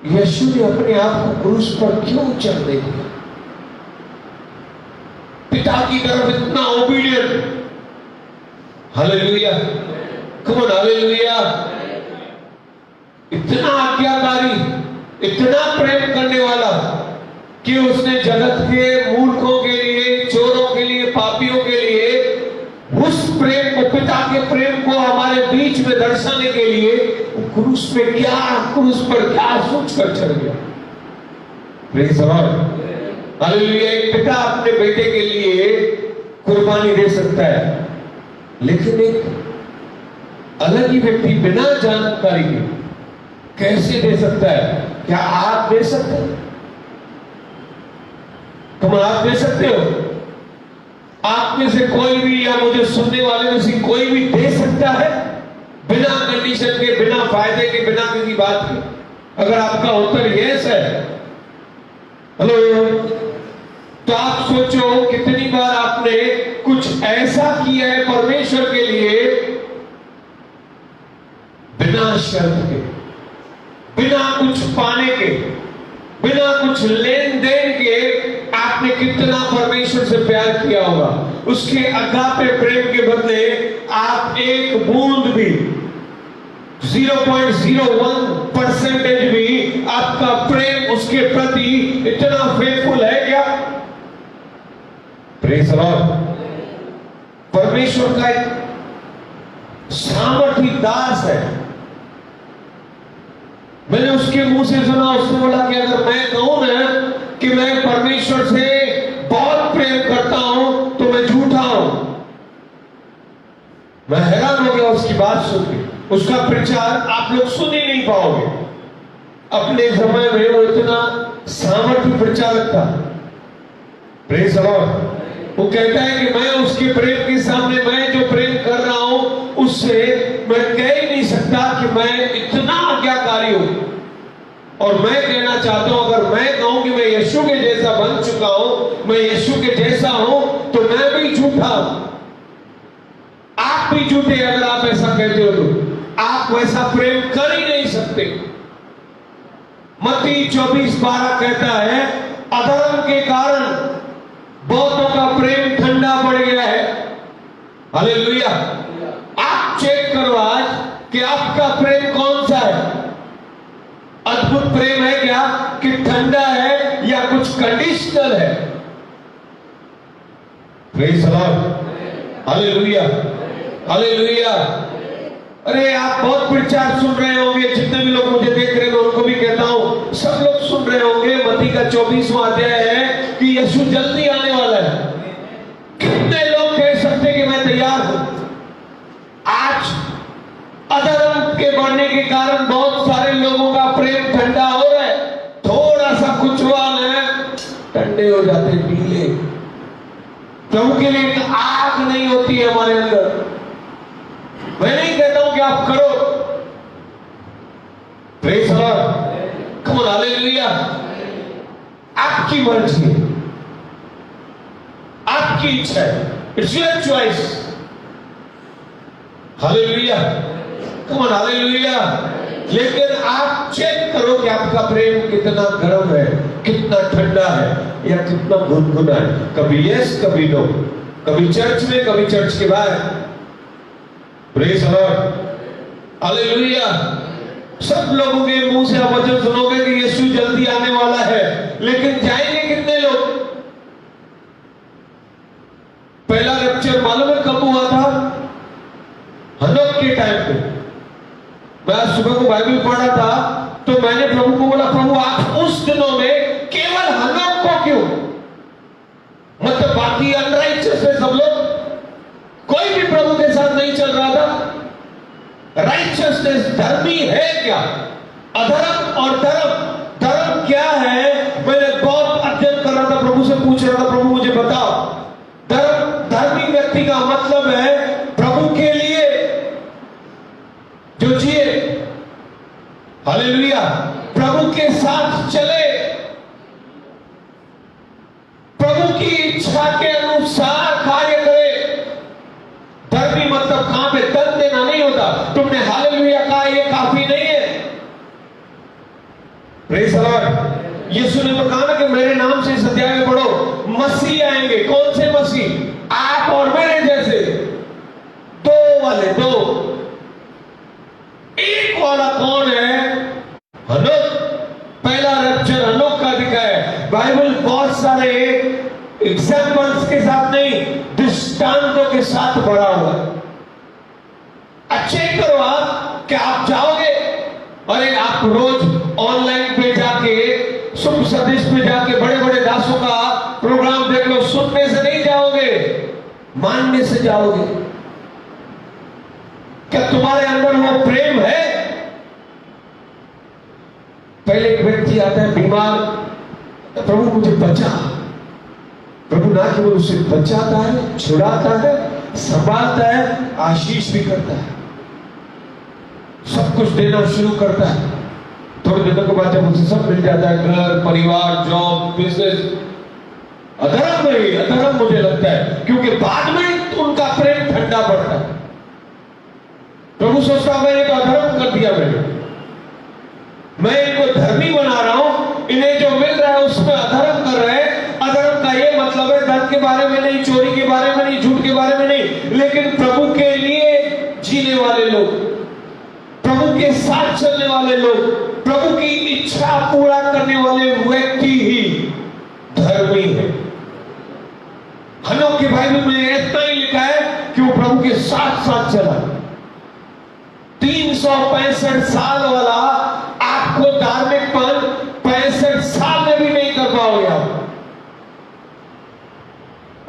यीशु ने अपने आप को क्रूस पर क्यों चढ़ने दिया। पिता की तरफ इतना obedient, hallelujah, come on, hallelujah, इतना आज्ञाकारी, इतना प्रेम करने वाला कि उसने जगत के मूर्खों के लिए, चोरों के लिए, पापियों के लिए उस प्रेम को, पिता के प्रेम को हमारे बीच में दर्शाने के लिए क्रूस पे क्या, क्रूस पर क्या सोच कर चढ़ गया। Praise the Lord, hallelujah. एक पिता अपने बेटे के लिए कुर्बानी दे सकता है, लेकिन एक अलग ही व्यक्ति बिना जानकारी के कैसे दे सकता है? क्या आप दे सकते हो? तुम आप दे सकते हो? आप में से कोई भी या मुझे सुनने वाले में से कोई भी दे सकता है बिना कंडीशन के, बिना फायदे के, बिना किसी बात के? अगर आपका उत्तर यस है, हेलो, तो आप सोचो कितनी बार आपने कुछ ऐसा किया है परमेश्वर के लिए बिना शर्त के, बिना कुछ पाने के, बिना कुछ लेन देन के। आपने कितना परमेश्वर से प्यार किया होगा। उसके अगापे प्रेम के बदले आप एक बूंद भी, 0.01% भी आपका प्रेम उसके प्रति इतना फेथफुल है क्या? Praise the Lord. परमेश्वर का एक सामर्थी दास है। मैंने उसके मुंह से सुना, उसने बोला कि अगर मैं कहूं ना कि मैं परमेश्वर से बहुत प्रेम करता हूं तो मैं झूठा हूं। मैं हैरान हो गया उसकी बात सुन के। उसका प्रचार आप लोग सुन ही नहीं पाओगे। अपने समय में वो इतना सामर्थ्य प्रचारक था। Praise the Lord. वो कहता है कि मैं उसके प्रेम के सामने, मैं जो प्रेम कर रहा हूं उससे मैं कह ही नहीं सकता कि मैं इतना आज्ञाकारी हूं। और मैं कहना चाहता हूं, अगर मैं कहूं कि मैं यीशु के जैसा बन चुका हूं, मैं यीशु के जैसा हूं, तो मैं भी झूठा हूं। आप भी झूठे अगर आप ऐसा कहते हो तो। आप वैसा प्रेम कर ही नहीं सकते। मत्ती 24:12 कहता है, अधर्म के कारण बहुतों का प्रेम ठंडा पड़ गया है। हालेलुया। आप चेक करो आज कि आपका प्रेम कौन सा है। अद्भुत प्रेम है क्या कि ठंडा है या कुछ कंडीशनल है? Praise the Lord, hallelujah, hallelujah. अरे आप बहुत प्रचार सुन रहे होंगे, जितने भी लोग मुझे देख रहे हैं उनको भी कहता हूं, सब लोग सुन रहे होंगे। मत्ती का 24वां अध्याय है कि यीशु जल्दी आने वाला है। कितने लोग कह सकते कि मैं तैयार हूं? आज अधर्म के बढ़ने के कारण बहुत सारे लोगों का प्रेम ठंडा हो रहा है। थोड़ा सा कुछ हुआ ना, ठंडे हो जाते, पीले। प्रभु के लिए आग नहीं होती है हमारे अंदर। मैं नहीं कहता हूं कि आप करो, praise the Lord, come on, hallelujah. आपकी मर्जी है, आपकी इच्छा है, it's your choice. Hallelujah, come on, hallelujah. लेकिन आप चेक करो कि आपका प्रेम कितना गर्म है, कितना ठंडा है या कितना गुनगुना है। कभी यस, कभी नो, कभी चर्च में, कभी चर्च के बाहर। Praise the Lord, hallelujah. सब लोगों के मुंह से आप वचन सुनोगे कि यीशु जल्दी आने वाला है, लेकिन जाएंगे कितने लोग? पहला रैप्चर मालूम है कब हुआ था? हनोक के टाइम पे। मैं आज सुबह को बाइबल पढ़ा था तो मैंने प्रभु को बोला, प्रभु आप उस दिनों में केवल हनोक को क्यों? मतलब बाकी अनराइचियस है सब लोग, कोई भी प्रभु के साथ नहीं चल रहा था। राइचियसनेस धर्मी है क्या? अधर्म और धर्म, धर्म क्या है? मैंने बहुत अध्ययन कर रहा था, प्रभु से पूछ रहा था, प्रभु मुझे बताओ व्यक्ति का मतलब है प्रभु के लिए जो जिए, हालेलुया, प्रभु के साथ चले, प्रभु की इच्छा के अनुसार कार्य करे। धर्मी मतलब कहां पे दंड देना नहीं होता। तुमने हालेलुया कहा ये काफी नहीं है। Praise the Lord. यीशु ने तो कहा ना कि मेरे नाम से इस अध्याय में पढ़ो, मसीह आएंगे। कौन से मसीह? आप और मेरे जैसे, दो वाले, दो। एक वाला कौन है? हनोक। पहला रैप्चर हनोक का दिखा है। बाइबल बहुत सारे एग्जाम्पल्स के साथ नहीं, दृष्टांतों के साथ भरा हुआ है। अच्छे करो आप कि आप जाओगे, अरे आप रोज ऑनलाइन पे जाके, शुभ संदेश पे जाके बड़े बड़े दासों का प्रोग्राम देख लो। सुनने से नहीं जाओगे, मानने से जाओगे। क्या तुम्हारे अंदर वो प्रेम है? पहले एक व्यक्ति आता है बीमार, प्रभु मुझे बचा। प्रभु ना केवल उसे बचाता है, छुड़ाता है, संभालता है, आशीष भी करता है, सब कुछ देना शुरू करता है। थोड़े दिनों के बाद जब उसे सब मिल जाता है, घर, परिवार, जॉब, बिजनेस, अधर्म नहीं, अधर्म मुझे लगता है, क्योंकि बाद में उनका प्रेम ठंडा पड़ता है। प्रभु सोचता मैंने तो अधर्म कर दिया, मैं इनको धर्मी बना रहा हूं, इन्हें जो मिल रहा है उसमें अधर्म कर रहे हैं। अधर्म का ये मतलब है धन के बारे में नहीं, चोरी के बारे में नहीं, झूठ के बारे में नहीं, लेकिन प्रभु के लिए जीने वाले लोग, प्रभु के साथ चलने वाले लोग, प्रभु की इच्छा पूरा करने वाले व्यक्ति ही धर्मी है। हनोक के बाइबल में इतना ही लिखा है कि वो प्रभु के साथ साथ चला। 365 साल वाला आपको धार्मिकपन 65 साल में भी नहीं कर पाओगे आप।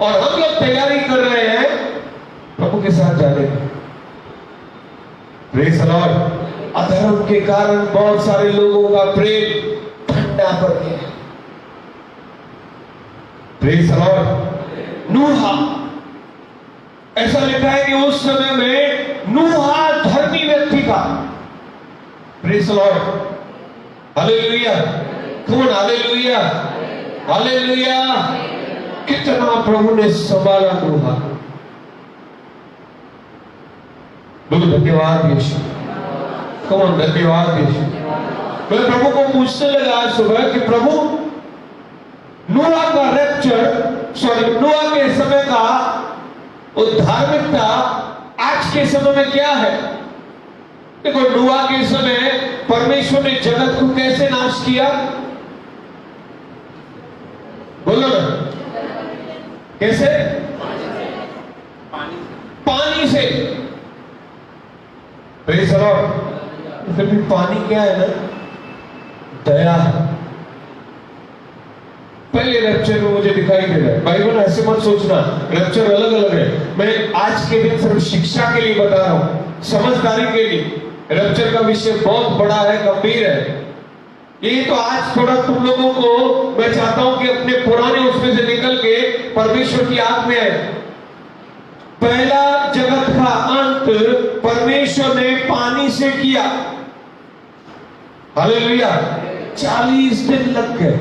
और हम लोग तैयारी कर रहे हैं प्रभु के साथ जाने की। Praise the Lord. अधर्म के कारण बहुत सारे लोगों का प्रेम ठंडा पड़ गया। Praise the Lord. नूहा, ऐसा लिखा है कि उस समय में नूहा धर्मी व्यक्ति था। Praise the Lord. हालेलुया। कौन? Hallelujah, hallelujah. कितना प्रभु ने संभाला नूहा। बोलो धन्यवाद यीशु। कौन? धन्यवाद यीशु। मैं प्रभु को पूछने लगा आज सुबह कि प्रभु, नूहा का रैप्चर, नूहा के समय का धार्मिकता आज के समय में क्या है? देखो, नूहा के समय परमेश्वर ने जगत को कैसे नाश किया? बोलो ना, कैसे? पानी से। Praise the Lord. फिर भी पानी क्या है ना? दया है। पहले रैप्चर में मुझे दिखाई दे रहा है। बाइबल ऐसे मत सोचना, रैप्चर अलग अलग है। मैं आज के दिन सिर्फ शिक्षा के लिए बता रहा हूं, समझदारी के लिए। रैप्चर का विषय बहुत बड़ा है, गंभीर है। ये तो आज थोड़ा तुम लोगों को मैं चाहता हूं कि अपने पुराने उसमें से निकल के परमेश्वर की आंख में आए। पहला जगत का अंत परमेश्वर ने पानी से किया। हालेलुया। 40 दिन लग गए।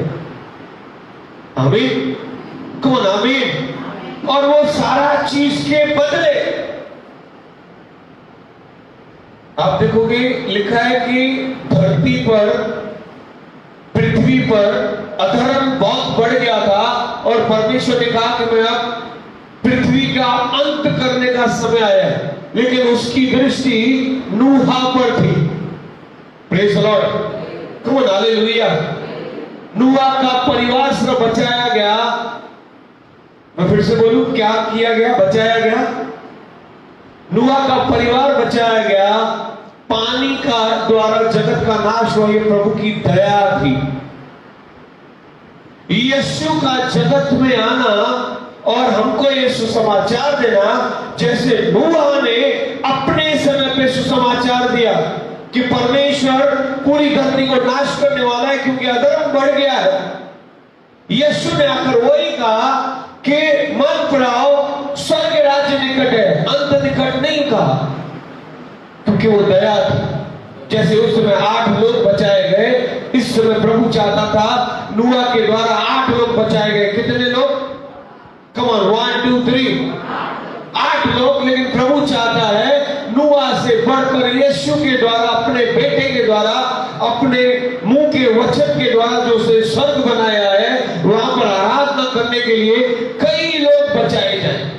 आमीन। कौन? आमीन। और वो सारा चीज के बदले आप देखोगे लिखा है कि धरती पर, पृथ्वी पर अधर्म बहुत बढ़ गया था और परमेश्वर ने कहा कि मैं अब पृथ्वी का अंत करने का समय आया है। लेकिन उसकी दृष्टि नूहा पर थी। Praise the Lord. कौन? हालेलुया। नूहा का परिवार सिर्फ बचाया गया। मैं फिर से बोलूं, क्या किया गया? बचाया गया। नूहा का परिवार बचाया गया। पानी का द्वारा जगत का नाश हुआ, ये प्रभु की दया थी। यीशु का जगत में आना और हमको ये सुसमाचार देना, जैसे नूहा ने अपने समय पे सुसमाचार दिया कि परमेश्वर पूरी धरती को नाश करने वाला है क्योंकि अधर्म बढ़ गया है। यीशु ने आकर वही कहा कि मन फिराओ, स्वर्ग राज्य है, अंत निकट नहीं कहा, क्योंकि वो दया थी। जैसे उस समय 8 लोग बचाए गए, इस समय प्रभु चाहता था नूह के द्वारा 8 लोग बचाए गए। कितने लोग? कम ऑन, 1 2 3, 8 लोग। लेकिन प्रभु चाहता है नूह से बढ़कर यीशु के द्वारा, अपने बेटे के द्वारा, अपने मुंह के वचन के द्वारा जो उसे स्वर्ग बनाया है, वहां पर आराधना करने के लिए कई लोग बचाए जाए।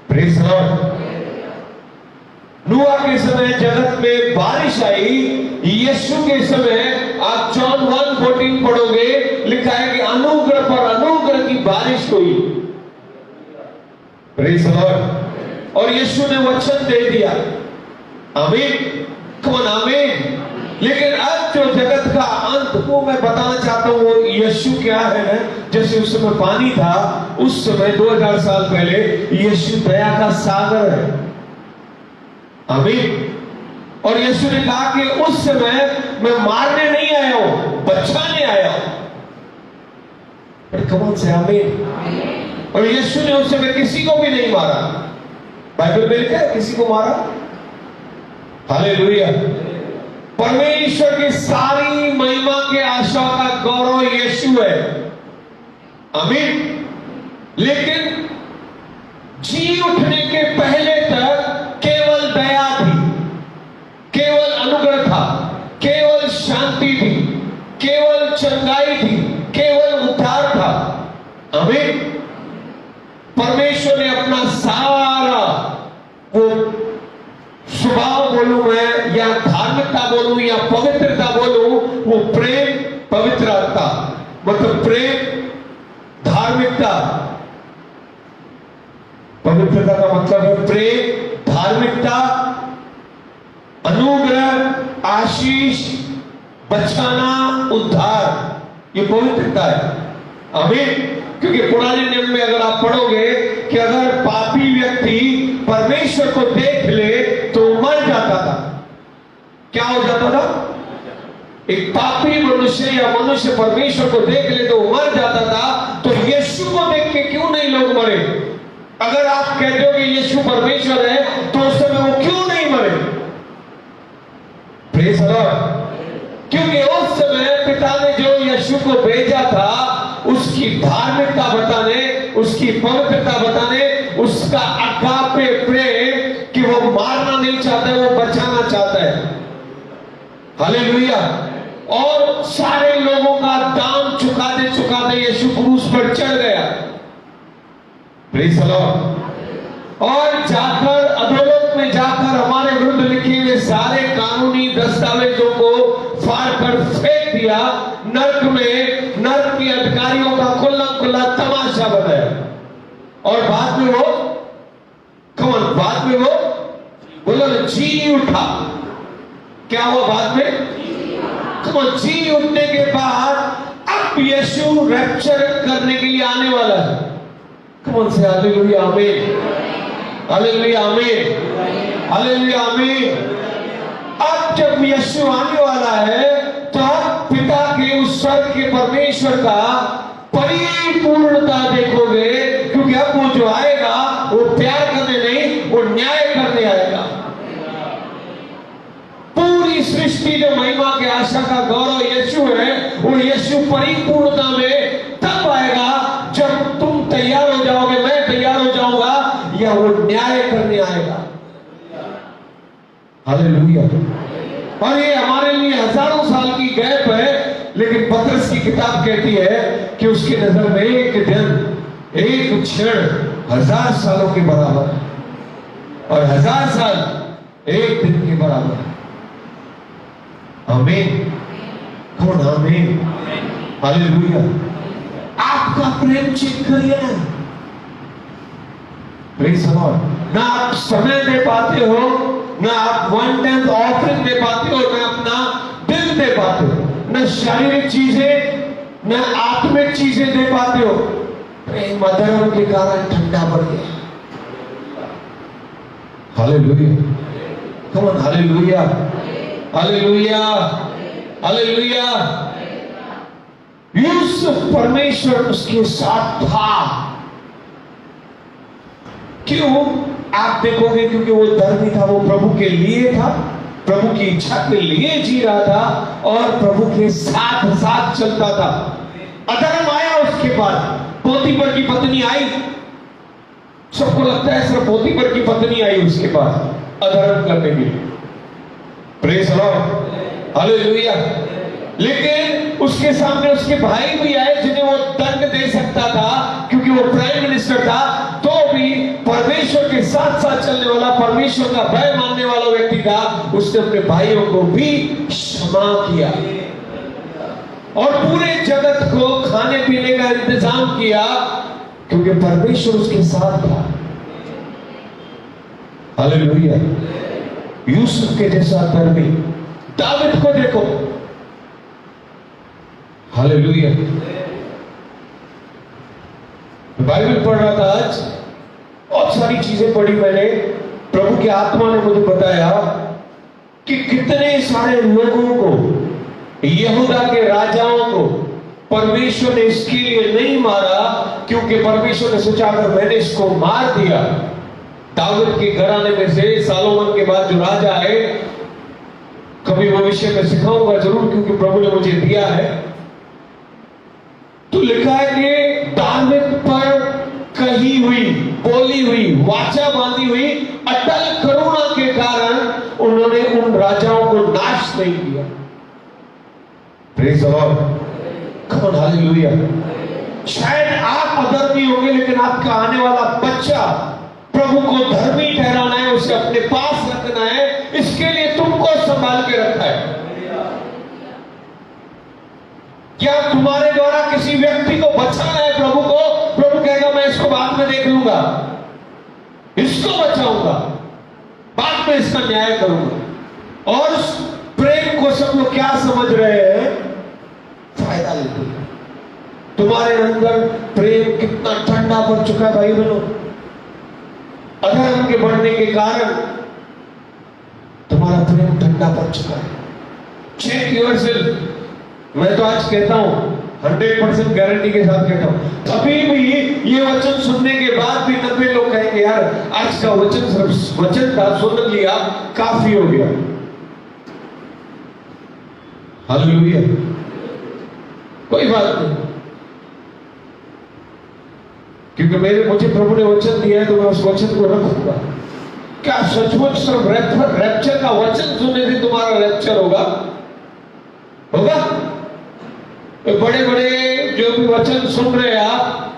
Praise Lord. नूह के समय जगत में बारिश आई, यीशु के समय आप जॉन 1:14 पढ़ोगे, लिखा है कि अनुग्रह पर अनुग्रह की बारिश हुई। Praise Lord. और यीशु ने वचन दे दिया। आमीन, कौन आमीन। लेकिन अब जो जगत का अंत, वो मैं बताना चाहता हूं, वो यीशु क्या है ना, जैसे उस समय पानी था, उस समय 2000 साल पहले यीशु दया का सागर है। आमीन। और यीशु ने कहा कि उस समय मैं मारने नहीं आया हूं, बचाने आया हूं। कौन से? आमीन। और यीशु ने उस समय किसी को भी नहीं मारा। बाइबल में लिखा है किसी को मारा? हालेलुया। परमेश्वर की सारी महिमा के आशा का गौरव यीशु है। आमीन। लेकिन जी उठने के पहले तक केवल दया थी, केवल अनुग्रह था, केवल शांति थी, केवल चंगाई थी, केवल उद्धार था। आमीन। परमेश्वर ने अपना सारा वो स्वभाव बोलूं मैं, या धार्मिकता बोलूं, या पवित्रता बोलूं, वो प्रेम, पवित्रता मतलब प्रेम, धार्मिकता। पवित्रता का मतलब है प्रेम, धार्मिकता, अनुग्रह, आशीष, बचाना, उद्धार, ये पवित्रता है। आमीन। क्योंकि पुराने नियम में अगर आप पढ़ोगे कि अगर पापी व्यक्ति परमेश्वर को देख ले तो मर जाता था। क्या हो जाता था? एक पापी मनुष्य या मनुष्य परमेश्वर को देख ले तो मर जाता था। तो यीशु को देख के क्यों नहीं लोग मरे? अगर आप कहते हो कि यीशु परमेश्वर है, तो उस समय वो क्यों नहीं मरे? Praise Lord. क्योंकि उस समय पिता ने जो यीशु को भेजा था, उसकी धार्मिकता बताने, उसकी पवित्रता बताने, उसका अगापे प्रेम, कि वो मारना नहीं चाहता है, वो बचाना चाहता है। हालेलुया। और सारे लोगों का दाम चुकाते चुकाते यीशु क्रूस पर चढ़ गया। Praise Lord. और जाकर अधोलोक में जाकर हमारे विरुद्ध लिखे हुए सारे कानूनी दस्तावेजों को फाड़ कर फेंक दिया नर्क में। नर्क के अधिकारियों का खुला खुला तमाशा बनाया। और बाद में वो बोलो ना, जी उठा। क्या हुआ बाद में? जी उठने के बाद अब यीशु रैप्चर करने के लिए आने वाला है। कौन से? हालेलुया, आमीन, हालेलुया, आमीन, हालेलुया, आमीन। अब जब यीशु आने वाला है, तो आप पिता के उस स्वर्ग के परमेश्वर का परिपूर्णता देखोगे। क्योंकि अब वो जो आएगा, वो प्यार करने नहीं, वो न्याय करने आएगा। पूरी सृष्टि जो महिमा के आशा का गौरव यीशु है, वो यीशु परिपूर्णता में तब आएगा जब तुम तैयार हो जाओगे, मैं तैयार हो जाऊंगा, या वो न्याय करने आएगा। हालेलुया। और ये हमारे लिए हजारों साल की गैप है, लेकिन पतरस की किताब कहती है कि उसकी नजर में एक दिन, एक क्षण 1000 सालों के बराबर है, और 1000 साल एक दिन के बराबर है। आमीन, कौन? आमीन, हालेलुया। आपका प्रेम चेक करिए ना। Praise the Lord. ना आप समय दे पाते हो, ना आप 1/10 ऑफरिंग दे पाते हो, ना अपना दिल दे पाते हो, ना शारीरिक चीजें, ना आत्मिक चीजें दे पाते हो। प्रेम अधर्म के कारण ठंडा पड़ गया। हालेलुया, कौन? Hallelujah, hallelujah, hallelujah. यूसुफ परमेश्वर उसके साथ था, क्यों? आप देखोगे क्योंकि वो धर्मी था, वो प्रभु के लिए था, प्रभु की इच्छा के लिए जी रहा था और प्रभु के साथ साथ चलता था। अधर्म आया उसके बाद, पोतीफर की पत्नी आई। सबको लगता है सिर्फ पोतीफर की पत्नी आई उसके पास अधर्म करने के लिए। Praise Lord, hallelujah. लेकिन उसके सामने उसके भाई भी आए जिन्हें वो दंड दे सकता था क्योंकि वो प्राइम मिनिस्टर था, तो भी परमेश्वर के साथ साथ चलने वाला, परमेश्वर का भय मानने वाला व्यक्ति था। उसने अपने भाइयों को भी क्षमा किया और पूरे जगत को खाने पीने का इंतजाम किया क्योंकि परमेश्वर उसके साथ था। हालेलुया। यूसुफ के जैसा धर्मी दाऊद को देखो। हालेलुया। बाइबल पढ़ रहा था आज, बहुत सारी चीजें पढ़ी मैंने। प्रभु की आत्मा ने मुझे बताया कि कितने सारे लोगों को, यहूदा के राजाओं को परमेश्वर ने इसके लिए नहीं मारा क्योंकि परमेश्वर ने सोचा अगर मैंने इसको मार दिया, दाऊद के घराने में से सालोमन के बाद जो राजा है, कभी भविष्य में सिखाऊंगा जरूर क्योंकि प्रभु ने मुझे दिया है। तो लिखा है कि दाऊद पर कही हुई, बोली हुई, वाचा बांधी हुई अटल करुणा के कारण उन्होंने उन राजाओं को नाश नहीं किया। Praise the Lord, come on, hallelujah. शायद आप अधर्मी होंगे लेकिन आपका आने वाला बच्चा प्रभु को धर्मी ठहराना है, उसे अपने पास रखना है, इसके लिए तुमको संभाल के रखा है। क्या तुम्हारे द्वारा किसी व्यक्ति को बचाना है प्रभु को? प्रभु कहेगा मैं इसको बाद में देख लूंगा, इसको बचाऊंगा, बाद में इसका न्याय करूंगा। और प्रेम को सब लोग क्या समझ रहे हैं? फायदा लेते हैं। तुम्हारे अंदर प्रेम कितना ठंडा पड़ चुका है भाई बहनों। अधर्म के बढ़ने के कारण तुम्हारा प्रेम ठंडा पड़ चुका है। Check yourself. मैं तो आज कहता हूं, 100% गारंटी के साथ कहता हूं, अभी भी ये वचन सुनने के बाद भी 90 लोग कहेंगे यार आज का वचन सिर्फ वचन था, सुन लिया, काफी हो गया। हालेलुया। कोई बात नहीं, क्योंकि मुझे प्रभु ने वचन दिया है तो मैं उस वचन को रखूंगा। क्या सचमुच सिर्फ रैप्चर का वचन सुनने से तुम्हारा रैप्चर होगा? बड़े बड़े जो भी वचन सुन रहे हैं आप,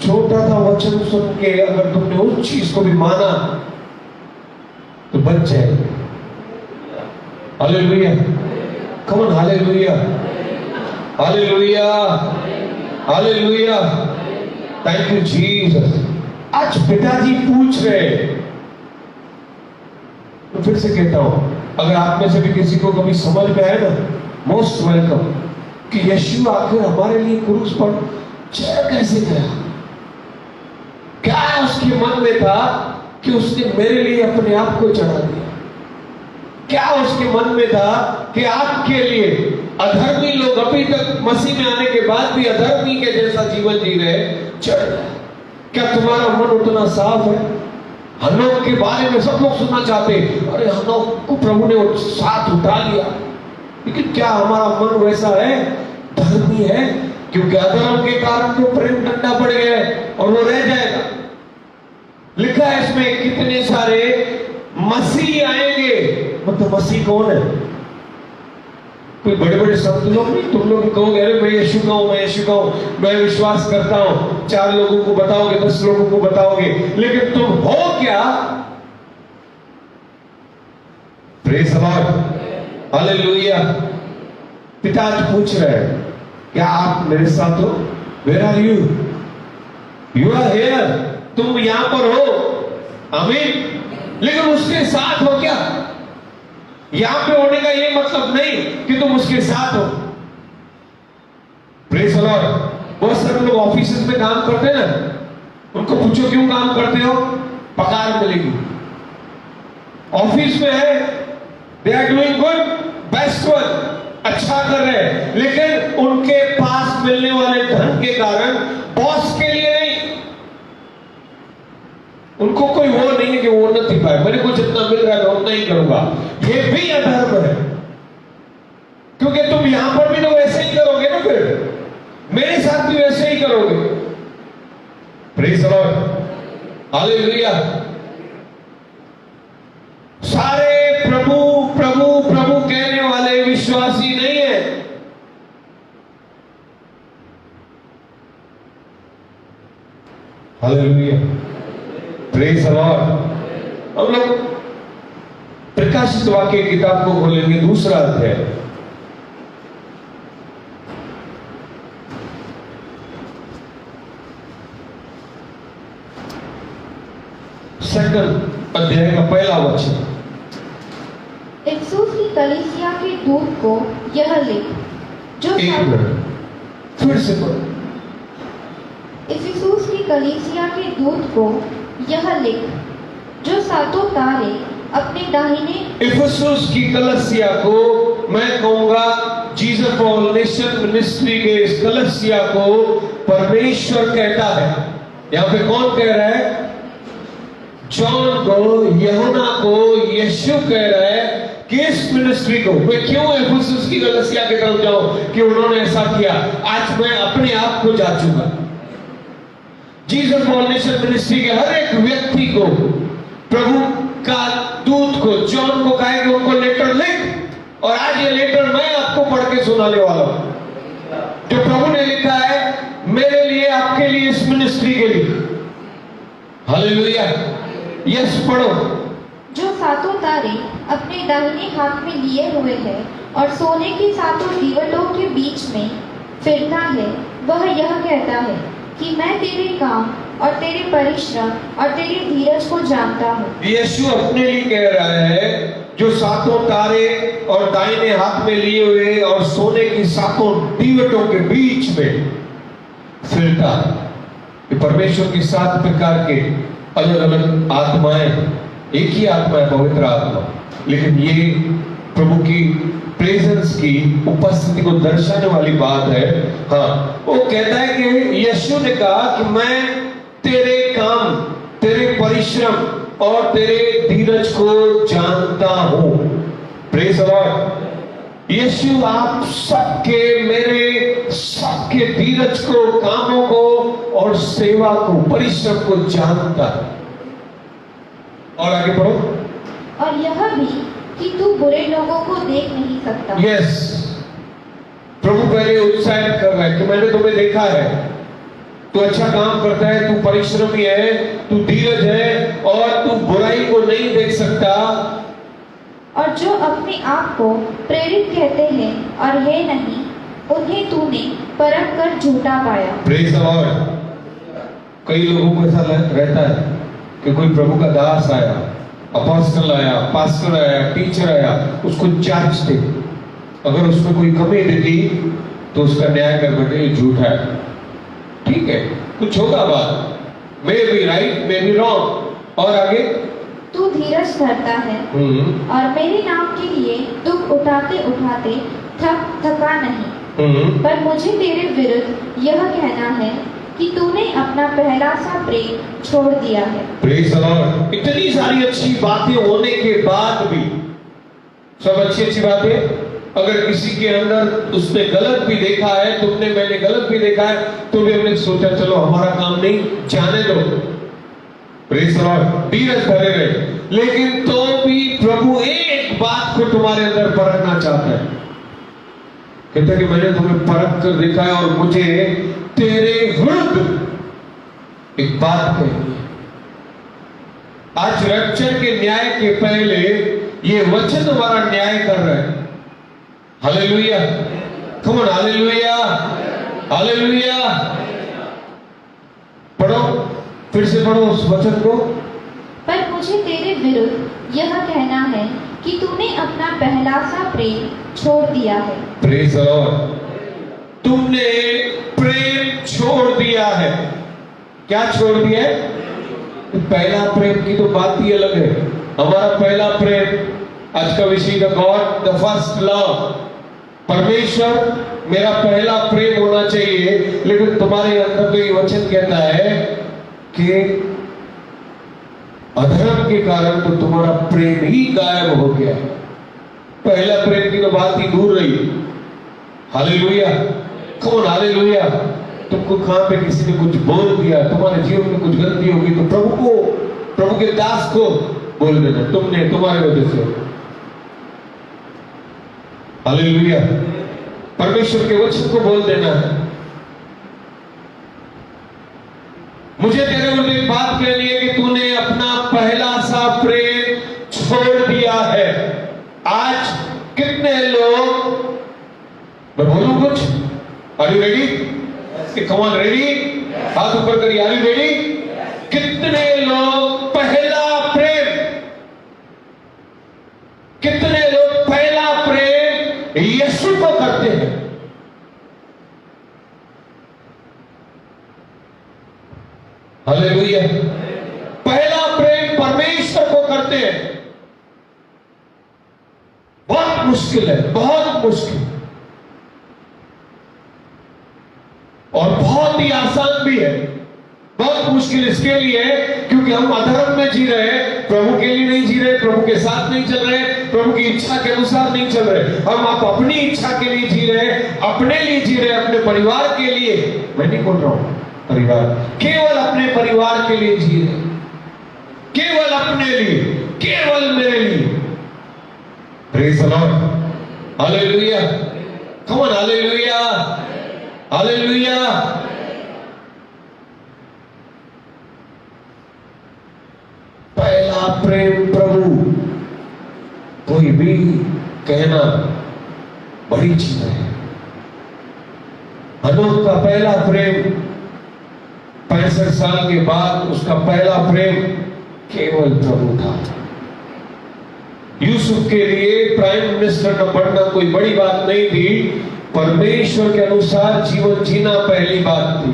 छोटा सा वचन सुन के अगर तुमने उस चीज को भी माना तो बच जाएगा। Hallelujah, come on, hallelujah, hallelujah, hallelujah. Thank you Jesus. आज पिताजी पूछ रहे, तो फिर से कहता हूं, अगर आप में से भी किसी को कभी समझ में आए ना, मोस्ट वेलकम, कि यीशु आखिर हमारे लिए क्रूस पर चढ़ कैसे गया। क्या उसके मन में था कि उसने मेरे लिए अपने आप को चढ़ा दिया? क्या उसके मन में था कि आपके लिए अधर्मी लोग अभी तक मसीह में आने के बाद भी अधर्मी के जैसा जीवन जी रहे, चढ़ गया? क्या तुम्हारा मन उतना साफ है? हनोक के बारे में सब लोग सुनना चाहते, अरे हनोक को प्रभु ने साथ उठा लिया, लेकिन क्या हमारा मन वैसा है, धर्मी है? क्योंकि अधर्म के कारण तो प्रेम ठंडा पड़ गया है और वो रह जाएगा। लिखा है इसमें कितने सारे मसीह आएंगे। मतलब मसीह कौन है? कोई बड़े बड़े संत लोग नहीं। तुम लोग कहोगे अरे मैं यीशु का हूं, मैं यीशु का हूं, मैं विश्वास करता हूं, 4 लोगों को बताओगे, 10 लोगों को बताओगे, लेकिन तुम हो क्या? Praise the Lord, hallelujah. पिता आज पूछ रहे हैं, क्या आप मेरे साथ हो? Where are you? You are here. तुम यहां पर हो, आमीन। लेकिन उसके साथ हो क्या? यहां पे होने का ये मतलब नहीं कि तुम उसके साथ हो। Praise the Lord. बहुत सारे लोग ऑफिस में काम करते हैं ना, उनको पूछो क्यों काम करते हो? पगार मिलेगी। ऑफिस में है, they are doing good, best work, अच्छा कर रहे हैं, लेकिन उनके पास मिलने वाले धन के कारण बॉस के लिए नहीं, मेरे को जितना मिल रहा है मैं उतना ही करूंगा, ये भी अधर्म है। क्योंकि तुम यहां पर भी तो वैसे ही करोगे ना, फिर मेरे साथ भी वैसे ही करोगे। Praise the Lord, hallelujah. सारे प्रभु प्रभु प्रभु कहने वाले विश्वासी नहीं है। Hallelujah, praise the Lord. हम लोग प्रकाशित वाक्य किताब को खोलेंगे, दूसरा अध्याय। सेकंड अध्याय का पहला वचन। इफिसुस की कलीसिया के दूत को यह लिख, जो एक मिनट, फिर से पढ़ो। इफिसुस की कलीसिया के दूत को यह लिख, जो सातों तारे अपने दाहिने। इफिसुस की कलीसिया को मैं कहूंगा, Jesus for All Nation Ministry के इस कलीसिया को परमेश्वर कहता है। यहां पे कौन कह रहा है? जॉन को, यूहन्ना को यीशु कह रहा है कि इस मिनिस्ट्री को। मैं क्यों इफिसुस की कलीसिया की तरफ जाऊं कि उन्होंने ऐसा किया? आज मैं अपने आप को जांचूंगा। Jesus for All Nation Ministry के हर एक व्यक्ति को, प्रभु का दूत को, जॉन को कहा कि उनको लेटर लिख, और आज ये लेटर मैं आपको पढ़ के सुनाने वाला हूं, जो प्रभु ने लिखा है मेरे लिए, आपके लिए, इस मिनिस्ट्री के लिए। हालेलुया, यस पढ़ो। जो सातों तारे अपने दाहिने हाथ में लिए हुए है और सोने की सातों दीवटों के बीच में फिरता है, वह यह कहता है कि मैं तेरे काम और तेरे परिश्रम और तेरी धीरज को जानता हूँ। यीशु अपने लिए कह रहा है, जो सातों तारे और दाहिने हाथ में लिए हुए और सोने की सातों दीवटों के बीच में फिरता है। ये परमेश्वर की 7 प्रकार के अलग अलग आत्माएं, एक ही आत्मा है, पवित्र आत्मा, लेकिन ये प्रभु की प्रेजेंस की उपस्थिति को दर्शाने वाली बात है। हाँ, वो कहता है कि यीशु ने कहा कि मैं तेरे काम, तेरे परिश्रम और तेरे धीरज को जानता हूं। Praise the Lord. यीशु आप सबके, मेरे सबके धीरज को, कामों को और सेवा को, परिश्रम को जानता है। और आगे पढ़ो। और यह भी कि तू बुरे लोगों को देख नहीं सकता। यस, प्रभु पहले उत्साहित कर रहा है कि मैंने तुम्हें देखा है, तू अच्छा काम करता है, तू परिश्रमी है, तू धीरज है और तू बुराई को नहीं देख सकता। और जो अपने आप को प्रेरित कहते हैं और है नहीं, उन्हें तूने परख कर झूठा पाया। Praise the Lord. कई लोगों को ऐसा रहता है कि कोई प्रभु का दास आया, अपोस्टल आया, पास्टर आया, टीचर आया, उसको जांचते, अगर उसमें कोई कमी दिखी तो उसका न्याय कर बैठे, ये झूठा है। ठीक है, कुछ होगा बात, may be right, may be wrong. और आगे, तू धीरज धरता है और मेरे नाम के लिए दुख उठाते उठाते थका नहीं। पर मुझे तेरे विरुद्ध यह कहना है कि तूने अपना पहला सा प्रेम छोड़ दिया है। Praise the Lord. इतनी सारी अच्छी बातें होने के बाद भी, सब अच्छी अच्छी बातें, अगर किसी के अंदर उसने गलत भी देखा है, तुमने, मैंने गलत भी देखा है, तो भी हमने सोचा चलो हमारा काम नहीं, जाने दो। Praise the Lord. धीरज धरे रहे, लेकिन तो भी प्रभु एक बात को तुम्हारे अंदर परखना चाहता है। कहता है कि मैंने तुम्हें परख कर देखा है और मुझे तेरे विरुद्ध एक बात कही। आज रैप्चर के न्याय के पहले ये वचन हमारा न्याय कर रहे हैं। Hallelujah, come on, hallelujah, hallelujah. पढ़ो, फिर से पढ़ो उस वचन को। पर मुझे तेरे विरुद्ध यह कहना है कि तूने अपना पहला सा प्रेम छोड़ दिया है। Praise the Lord. तुमने प्रेम छोड़ दिया है। क्या छोड़ दिया है? पहला प्रेम की तो बात ही अलग है। हमारा पहला प्रेम, आज का विषय का गॉड द फर्स्ट लव, परमेश्वर मेरा पहला प्रेम होना चाहिए। लेकिन तुम्हारे अंदर तो ये वचन कहता है कि अधर्म के कारण तो तुम्हारा प्रेम ही गायब हो गया। पहला प्रेम की तो बात ही दूर रही। हालेलुया, कौन हालेलुया। तुमको कहां पे किसी ने कुछ बोल दिया, तुम्हारे जीवन में कुछ गलती होगी तो प्रभु के दास को बोल देना, तुमने, तुम्हारे वजह से। हालेलुया, परमेश्वर के वचन को बोल देना है। मुझे तेरे को एक बात कहनी है कि तूने अपना पहला सा प्रेम छोड़ दिया है। आज कितने लोग, मैं बोलूं कुछ? Are you ready? Come on, ready? हाथ ऊपर करिए, आर यू रेडी? कितने लोग पहला प्रेम, कितने लोग पहला प्रेम यीशु को करते हैं? हालेलुया, पहला प्रेम परमेश्वर को करते हैं। बहुत मुश्किल है, बहुत मुश्किल, और बहुत ही आसान भी है। बहुत मुश्किल इसके लिए क्योंकि हम अधर्म में जी रहे हैं, प्रभु के लिए नहीं जी रहे, प्रभु के साथ नहीं चल रहे, प्रभु की इच्छा के अनुसार नहीं चल रहे। हम आप अपनी इच्छा के लिए जी रहे, अपने लिए जी रहे, अपने परिवार के लिए। मैं नहीं बोल रहा हूं परिवार, केवल अपने परिवार के लिए जी रहे, केवल अपने लिए, केवल मेरे लिए। Praise the Lord, hallelujah, come on, hallelujah, hallelujah. पहला प्रेम प्रभु, कोई भी कहना बड़ी चीज है। हनोक का पहला प्रेम 65 साल के बाद उसका पहला प्रेम केवल प्रभु था। यूसुफ के लिए प्राइम मिनिस्टर न बनना कोई बड़ी बात नहीं थी, परमेश्वर के अनुसार जीवन जीना पहली बात थी।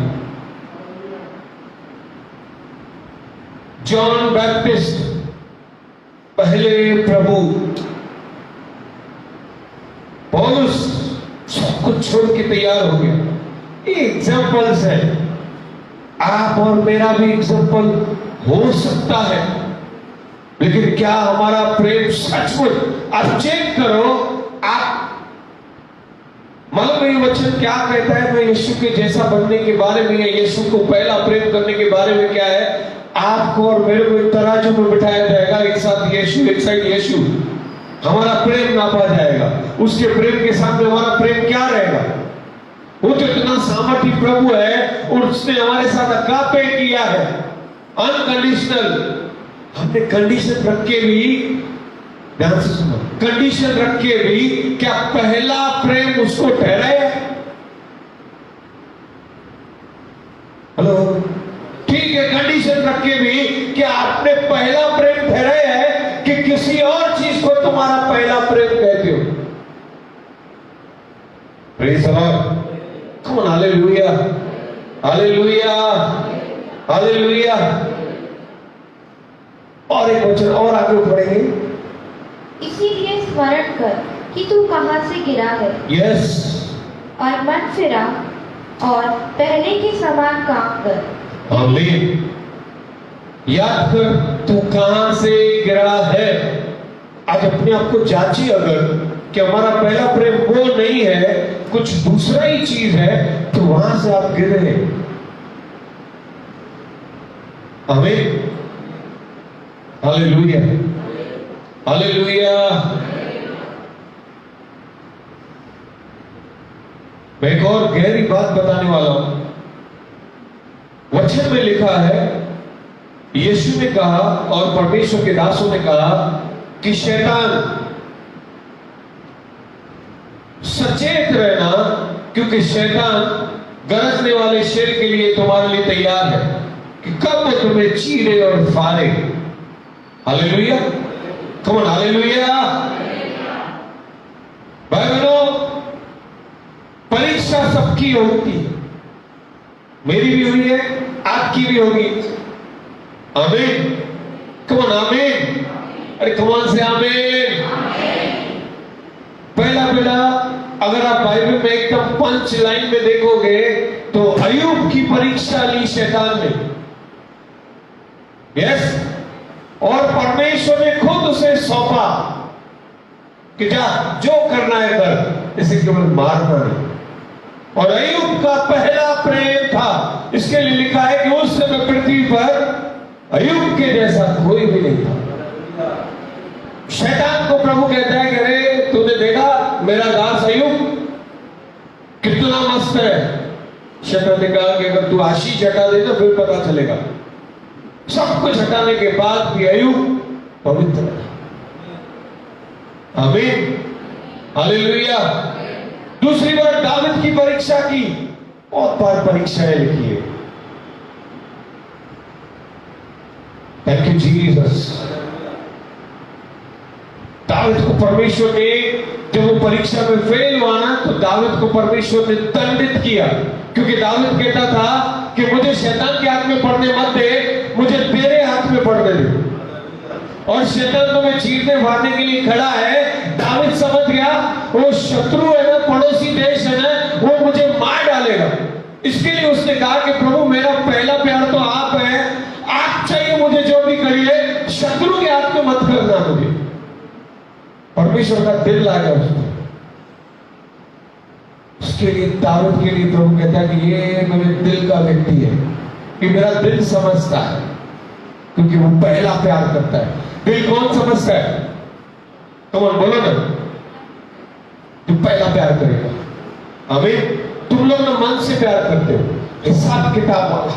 जॉन बैप्टिस्ट पहले प्रभु, पौलुस सब कुछ छोड़ के तैयार हो गया। ये एग्जाम्पल्स है, आप और मेरा भी एग्जाम्पल हो सकता है, लेकिन क्या हमारा प्रेम सचमुच? आप चेक करो, आप मालूम ये वचन क्या कहता है? मैं यीशु के जैसा बनने के बारे में, यीशु को पहला प्रेम करने के बारे में क्या है? आपको और मेरे को एक तराजू में बिठाया जाएगा, एक साथ यीशु, एक साइड यीशु, हमारा प्रेम नापा जाएगा। उसके प्रेम के सामने हमारा प्रेम क्या रहेगा? वो तो इतना सामर्थी प्रभु है और उसने हमारे साथ अगापे किया है, अनकंडीशनल। हमने कंडीशन रख के भी, ध्यान से सुनो, कंडीशन रख के भी क्या पहला प्रेम उसको ठहराया? हेलो, ठीक है, कंडीशन रख के भी क्या आपने पहला प्रेम ठहराया है कि किसी और चीज को तुम्हारा पहला प्रेम कहते हो? Praise the Lord, come on, hallelujah, hallelujah, hallelujah. और एक वचन और आगे पढ़ेंगे। इसीलिए स्मरण कर कि तू कहां से गिरा है। यस, और मन फिरा और पहले के समान काम कर। आमीन। याद कर तू कहां से गिरा है। आज अपने आप को जांचिए, अगर कि हमारा पहला प्रेम वो नहीं है, कुछ दूसरा ही चीज है, तो वहां से आप गिर रहे हैं। आमीन, हालेलुया, हालेलुया। मैं एक और गहरी बात बताने वाला हूं। वचन में लिखा है, यीशु ने कहा और परमेश्वर के दासों ने कहा कि शैतान, सचेत रहना, क्योंकि शैतान गरजने वाले शेर के लिए तुम्हारे लिए तैयार है कि कब वो तुम्हें चीरे और फाड़े। Hallelujah, come on, hallelujah. भाई बहनों, परीक्षा सबकी होती है, मेरी भी हुई है, आपकी भी होगी। आमीन, कम ऑन, आमीन। अरे कम ऑन से आमीन। पहला अगर आप बाइबल में एकदम पंच लाइन में देखोगे तो अय्यूब की परीक्षा ली शैतान ने। यस, और परमेश्वर ने खुद उसे सौंपा कि जा जो करना है कर, इसे केवल मारना नहीं। और अय्यूब का पहला प्रेम था, इसके लिए लिखा है कि उस समय पृथ्वी पर अय्यूब के जैसा कोई भी नहीं था। शैतान को प्रभु कहता है कि अरे तूने देखा मेरा दास अय्यूब कितना मस्त है। शैतान ने कहा कि अगर तू आशीष हटा दे तो फिर पता चलेगा। सब कुछ हटाने के बाद भी अय्यूब पवित्र है। आमीन, हालेलुया। दूसरी बार दाऊद की परीक्षा की, बहुत बार परीक्षाएं लिखी है। Thank you Jesus. दाऊद को परमेश्वर ने, जब वो परीक्षा में फेल हुआ ना, तो दाऊद को परमेश्वर ने दंडित किया, क्योंकि दाऊद कहता था कि मुझे शैतान के हाथ में पड़ने मत दे, मुझे तेरे हाथ में पड़ने दे। और शैतान को मैं चीरने मारने के लिए खड़ा है। दाऊद समझ गया वो शत्रु है ना, पड़ोसी देश है ना, वो मुझे मार डालेगा। इसके लिए उसने कहा कि प्रभु मेरा पहला प्यार तो आप है, आप चाहिए मुझे जो भी करिए, शत्रु के हाथ में मत करना मुझे। परमेश्वर का दिल लाएगा उसके लिए। दाऊद के लिए प्रभु कहता है कि ये मेरे दिल का व्यक्ति है, कि मेरा दिल समझता है, क्योंकि वो पहला प्यार करता है। दिल कौन समझता है? तुम बोलो ना, तू पहला प्यार करेगा। आमीन। तुम लोग ना मन से प्यार करते हो, हिसाब किताब वाला।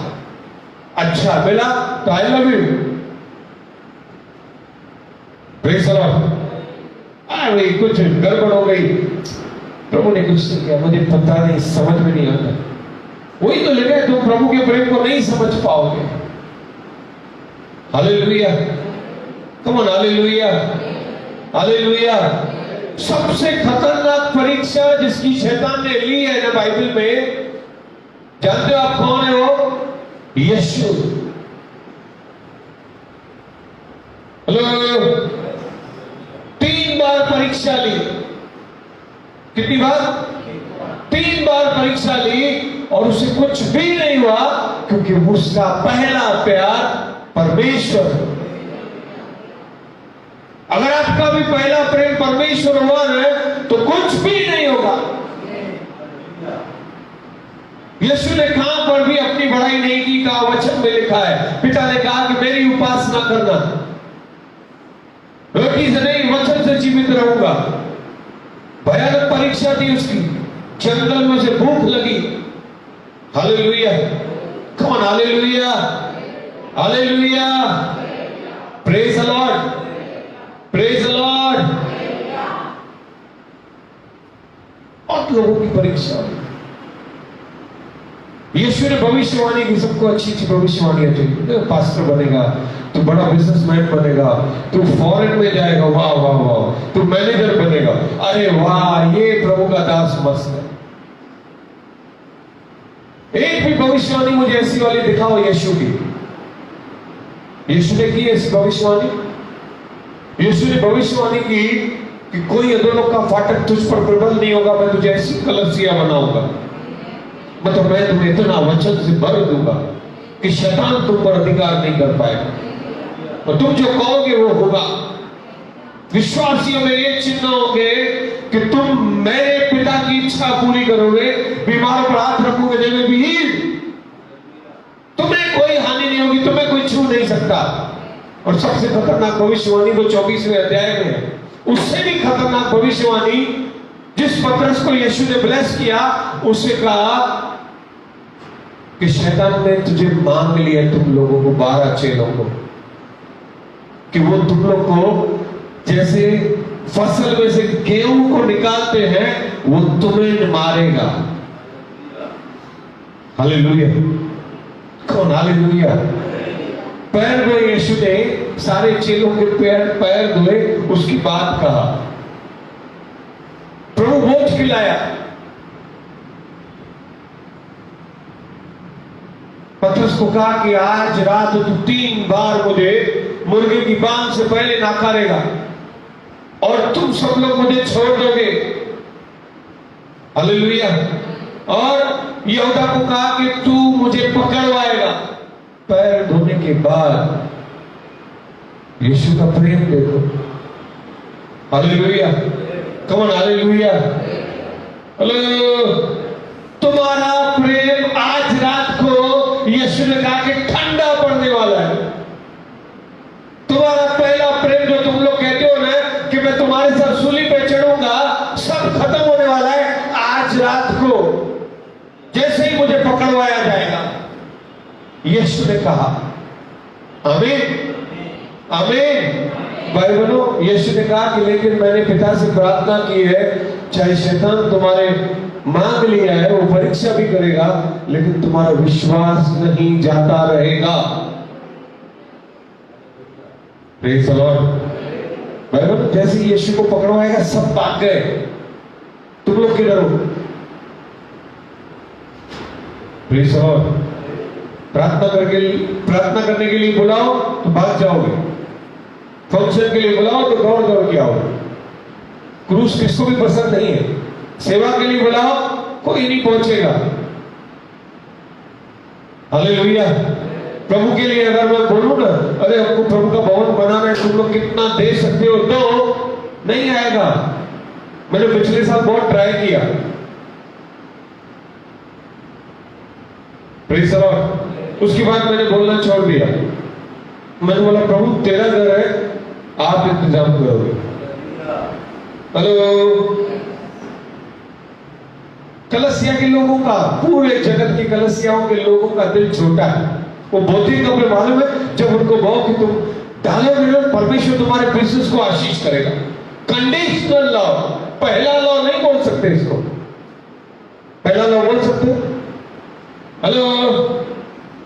अच्छा मिला तो I love you, praise the Lord. अरे कुछ गड़बड़ हो गई, प्रभु ने कुछ नहीं किया, मुझे पता नहीं, समझ में नहीं आता। वही तो लिखा है, तुम प्रभु के प्रेम को नहीं समझ पाओगे। Hallelujah, come on, hallelujah, hallelujah. सबसे खतरनाक परीक्षा जिसकी शैतान ने ली है ना बाइबल में, जानते हो आप कौन है वो? यीशु। हेलो, 3 बार परीक्षा ली। कितनी बार? 3 बार परीक्षा ली और उसे कुछ भी नहीं हुआ, क्योंकि उसका पहला प्यार परमेश्वर। अगर आपका भी पहला प्रेम परमेश्वर हुआ ना, तो कुछ भी नहीं होगा। यीशु ने कहां पर भी अपनी बड़ाई नहीं की, कहा वचन में लिखा है, पिता ने कहा कि मेरी उपासना करना, रोटी से नहीं वचन से जीवित रहूंगा। भयानक परीक्षा थी उसकी, जंगल में से भूख लगी। Hallelujah, come on, hallelujah, hallelujah, praise the Lord, praise the Lord. बहुत लोगों की परीक्षा। यीशु ने भविष्यवाणी की, सबको अच्छी अच्छी भविष्यवाणियां चाहिए। पास्टर बनेगा, तू बड़ा बिजनेसमैन बनेगा, तू फॉरेन में जाएगा, वाह वाह वाह, तू मैनेजर बनेगा, अरे वाह, ये प्रभु का दास मस्त है। एक भी भविष्यवाणी मुझे ऐसी वाली दिखाओ यीशु की। यीशु ने की ऐसी भविष्यवाणी? यीशु ने भविष्यवाणी की कि कोई अधोलोक का फाटक तुझ पर प्रबल नहीं होगा, मैं तुझे ऐसी कलसिया बनाऊंगा, मतलब मैं तुम्हें इतना वचन से भर दूंगा कि शैतान तुम पर अधिकार नहीं कर पाएगा, और तुम जो कहोगे वो होगा। विश्वासियों में ये चिन्ह होंगे कि तुम मेरे पिता की इच्छा पूरी करोगे, बीमारों पर हाथ रखोगे, जगह भी हील, तुम्हें कोई हानि नहीं होगी, तुम्हें कोई छू नहीं सकता। और सबसे खतरनाक भविष्यवाणी तो 24वें अध्याय में है। उससे भी खतरनाक भविष्यवाणी, जिस पतरस को यीशु ने ब्लेस किया, उससे कहा कि शैतान ने तुझे मांग लिया, तुम लोगों को, 12 चेलों को, कि वो तुम लोग को जैसे फसल में से गेहूं को निकालते हैं, वो तुम्हें मारेगा। हालेलुया, कौन? हालेलुया। पैर धोए यीशु ने, सारे चेलों के पैर धोए, उसकी बात कहा, प्रभु भोज खिलाया। पतरस को कहा कि आज रात तू 3 बार मुझे मुर्गे की बांग से पहले नकारेगा, और तुम सब लोग मुझे छोड़ दोगे। हालेलुया। और यहूदा को कहा कि तू मुझे पकड़वाएगा। पैर धोने के बाद यीशु का प्रेम देखो। Hallelujah, come on, hallelujah. Hello, तुम्हारा प्रेम आज रात को यीशु ने कहा कि ठंडा पड़ने वाला है। तुम्हारा पहला प्रेम जो तुम लोग कहते हो ना कि मैं तुम्हारे साथ सूली पे चढ़ूंगा, सब खत्म होने वाला है आज रात को, जैसे ही मुझे पकड़वाया जाएगा। यीशु ने कहा, आमीन, आमीन। भाई बहनों, यीशु ने कहा कि लेकिन मैंने पिता से प्रार्थना की है, चाहे शैतान तुम्हारे मांग लिया है, वो परीक्षा भी करेगा, लेकिन तुम्हारा विश्वास नहीं जाता रहेगा। Praise the Lord. भाई बहनों, जैसे यीशु को पकड़वाएगा सब भाग गए, तुम लोग किधर हो? Praise the Lord. प्रार्थना करने के लिए बुलाओ तो भाग जाओगे, फंक्शन के लिए बुलाओ तो दौड़ दौड़ के आओगे। क्रूस किसको भी पसंद नहीं है। सेवा के लिए बुलाओ, कोई नहीं पहुंचेगा। हालेलुया। प्रभु के लिए अगर मैं बोलूं ना, अरे हमको प्रभु का भवन बनाना है, तुम लोग कितना दे सकते हो, तो नहीं आएगा। मैंने पिछले साल बहुत ट्राई किया। Praise the Lord. उसके बाद मैंने बोलना छोड़ दिया। मैंने बोला, प्रभु तेरा घर है, आप इंतजाम करोगे। हेलो, कलसिया के लोगों का, पूरे जगत की कलसियाओं के लोगों का दिल छोटा है। वो बोलते हैं, तो मालूम है, जब उनको बोलो कि तुम डालोगे ना, परमेश्वर तुम्हारे बिजनेस को आशीष करेगा। कंडीशनल लॉ, पहला लॉ नहीं बोल सकते इसको। पहला लॉ बोल सकते? हेलो,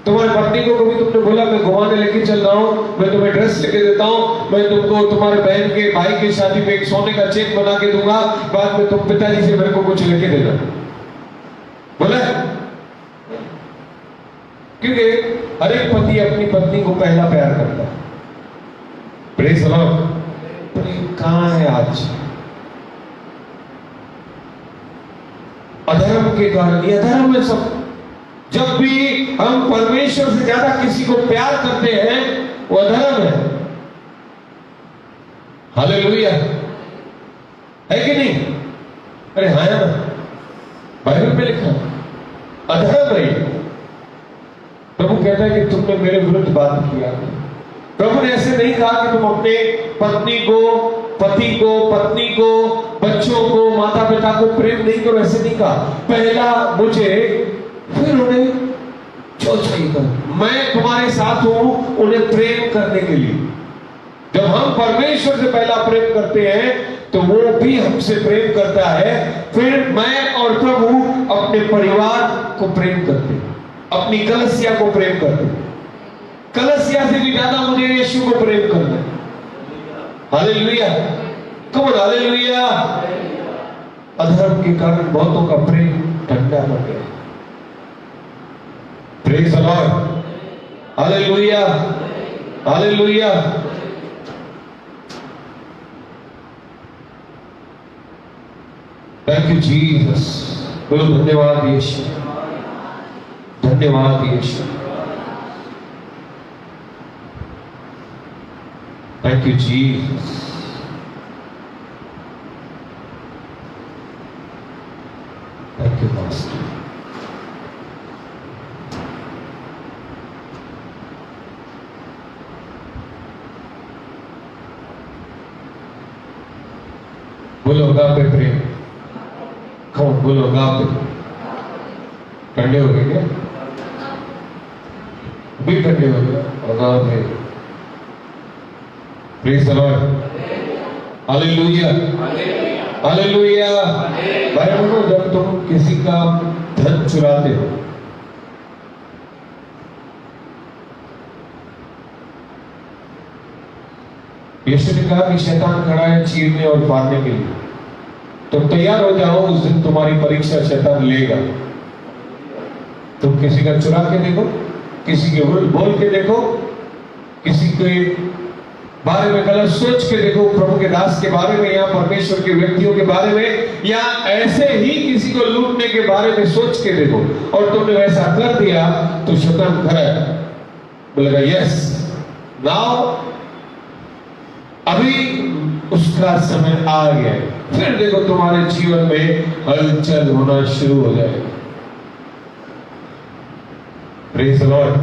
तुम्हारी पत्नी को कभी तुमने बोला मैं घुमाने लेके चल रहा हूं, मैं तुम्हें ड्रेस लेके देता हूं, मैं तुमको तुम्हारे बहन के भाई की शादी पे एक सोने का चेक बना के दूंगा, बाद में तुम पिताजी से मेरे को कुछ लेके देना, बोला? क्योंकि हर एक पति अपनी पत्नी को पहला प्यार करता है। Praise the Lord. प्रेम कहां है आज? अधर्म के कारण, ये अधर्म है सब। जब भी हम परमेश्वर से ज्यादा किसी को प्यार करते हैं, वो अधर्म है। हालेलुया, है कि नहीं? अरे हाँ ना, बाइबल में लिखा अधर्म है। प्रभु कहता है कि तुमने मेरे विरुद्ध बात किया। प्रभु ने ऐसे नहीं कहा कि तुम अपने पत्नी को, पति को, पत्नी को, बच्चों को, माता पिता को प्रेम नहीं करो, ऐसे नहीं कहा। पहला मुझे, फिर उन्हें जो चाहिए था। मैं तुम्हारे साथ हूं उन्हें प्रेम करने के लिए। जब हम परमेश्वर से पहला प्रेम करते हैं तो वो भी हमसे प्रेम करता है। फिर मैं और प्रभु अपने परिवार को प्रेम करते हैं, अपनी कलसिया को प्रेम करते हैं। कलसिया से भी ज्यादा मुझे यीशु को प्रेम करना है। Hallelujah, come on, hallelujah. अधर्म के कारण बहुतों का प्रेम ठंडा पड़ गया। Praise the Lord. Hallelujah, hallelujah. Thank you Jesus. बोलो धन्यवाद यीशु, धन्यवाद यीशु। Thank you Jesus. Thank you master. बोलो अगापे प्रेम, कौन बोलो अगापे। ठंडे हो गए क्या? भी ठंडे हो गए agape. Praise the Lord. Hallelujah, hallelujah. भाई बहनों, जब तुम किसी का धन चुराते हो, यीशु ने कहा कि शैतान खड़ा है चीरने और फाड़ने के लिए, तुम तैयार हो जाओ, उस दिन तुम्हारी परीक्षा शैतान लेगा। तुम किसी का चुरा के देखो, किसी के विरुद्ध बोल के देखो, किसी के बारे में गलत सोच के देखो, प्रभु के दास के बारे में या परमेश्वर के व्यक्तियों के बारे में या ऐसे ही किसी को लूटने के बारे में सोच के देखो, और तुमने वैसा कर दिया तो शैतान खड़ा है, बोलेगा यस नाउ अभी उसका समय आ गया है। फिर देखो तुम्हारे जीवन में हलचल होना शुरू हो जाएगा। Praise the Lord,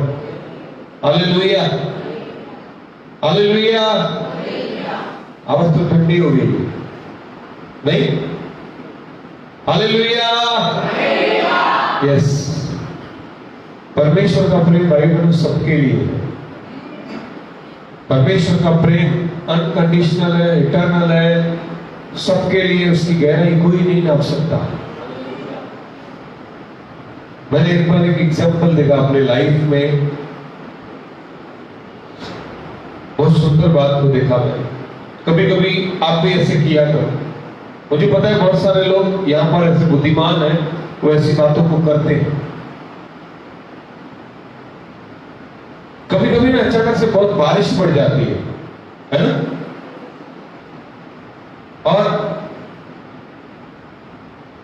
hallelujah, hallelujah. आवाज तो ठंडी हो गई नहीं? Hallelujah, yes. परमेश्वर का प्रेम भाई बहनों सबके लिए है। परमेश्वर का प्रेम अनकंडीशनल है, इटर्नल है, सबके लिए। उसकी गहराई कोई नहीं नाप सकता। मैंने एक बार एक एग्जाम्पल देखा अपने लाइफ में, बहुत सुंदर बात को देखा मैंने। कभी कभी आप भी ऐसे किया करो। मुझे पता है बहुत सारे लोग यहाँ पर ऐसे बुद्धिमान हैं, वो ऐसी बातों को करते हैं। कभी कभी ना अचानक से बहुत बारिश पड़ जाती है ना? और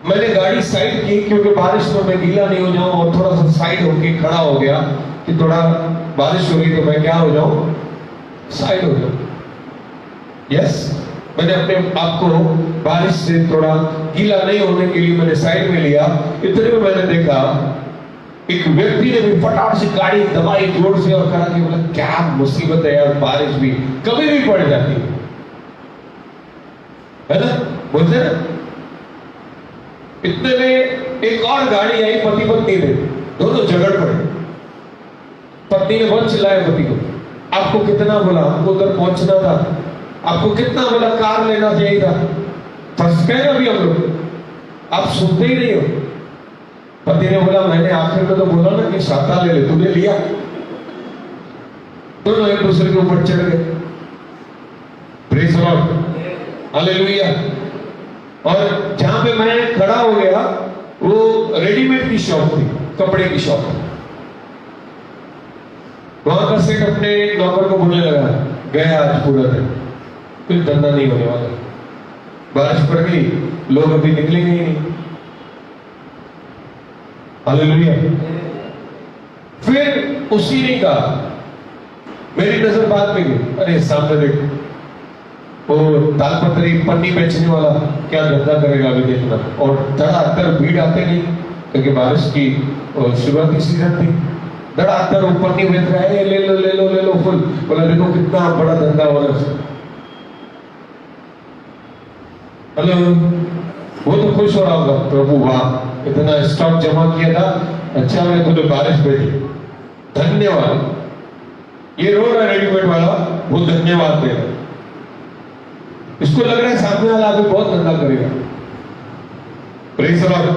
मैंने गाड़ी साइड की क्योंकि बारिश में मैं गीला नहीं हो जाऊं, और थोड़ा सा साइड होके खड़ा हो गया कि थोड़ा बारिश हो रही तो मैं क्या हो जाऊं, साइड हो जाऊं। यस, मैंने अपने आप को बारिश से थोड़ा गीला नहीं होने के लिए मैंने साइड में लिया। इतने में मैंने देखा एक व्यक्ति ने भी फटाफट से गाड़ी दबाई जोर से और कहा कि बोला क्या मुसीबत है यार, बारिश भी कभी भी पड़ जाती है ना, बोलते हैं। इतने में एक और गाड़ी आई, पति पत्नी ने दोनों झगड़ पड़े। पत्नी ने बहुत चिल्लाया पति को, आपको कितना बोला, हमको उधर पहुंचना था, आपको कितना बोला कार लेना चाहिए था, फंस गए अभी हम लोग, आप सुनते ही नहीं हो। पति ने बोला मैंने आखिर में तो बोला ना कि छाता ले ले, तूने लिया। दोनों एक दूसरे के ऊपर चढ़ गए। Praise the Lord, hallelujah. और जहां पे मैं खड़ा हो गया वो रेडीमेड की शॉप थी, कपड़े की शॉप। वहां का सेठ अपने नौकर को बोलने लगा, गया आज पूरा दिन, कुछ धंधा नहीं होने वाला, बारिश पड़ गई, लोग अभी निकलेंगे ही नहीं। हालेलुया। फिर उसी ने कहा, मेरी नजर बात में गई, अरे सामने देख, वो तालपत्री पन्नी बेचने वाला क्या धंधा करेगा अभी देखना। और धड़ाधड़ भीड़ आते नहीं क्योंकि बारिश की शुरुआती सीजन थी। धड़ाधड़ वो पन्नी बेच रहा है, ले लो ले लो ले लो फुल। बोला देखो कितना बड़ा धंधा हो रहा है। हेलो, वो तो खुश हो रहा होगा, प्रभु वाह इतना स्टॉक जमा किया था, अच्छा मैंने खुद बारिश भेजी, धन्यवाद। ये रो रहा रेडीमेड वाला, वो धन्यवाद दे रहा। इसको लग रहा है सामने वाला अभी बहुत धंधा करेगा। Praise the Lord.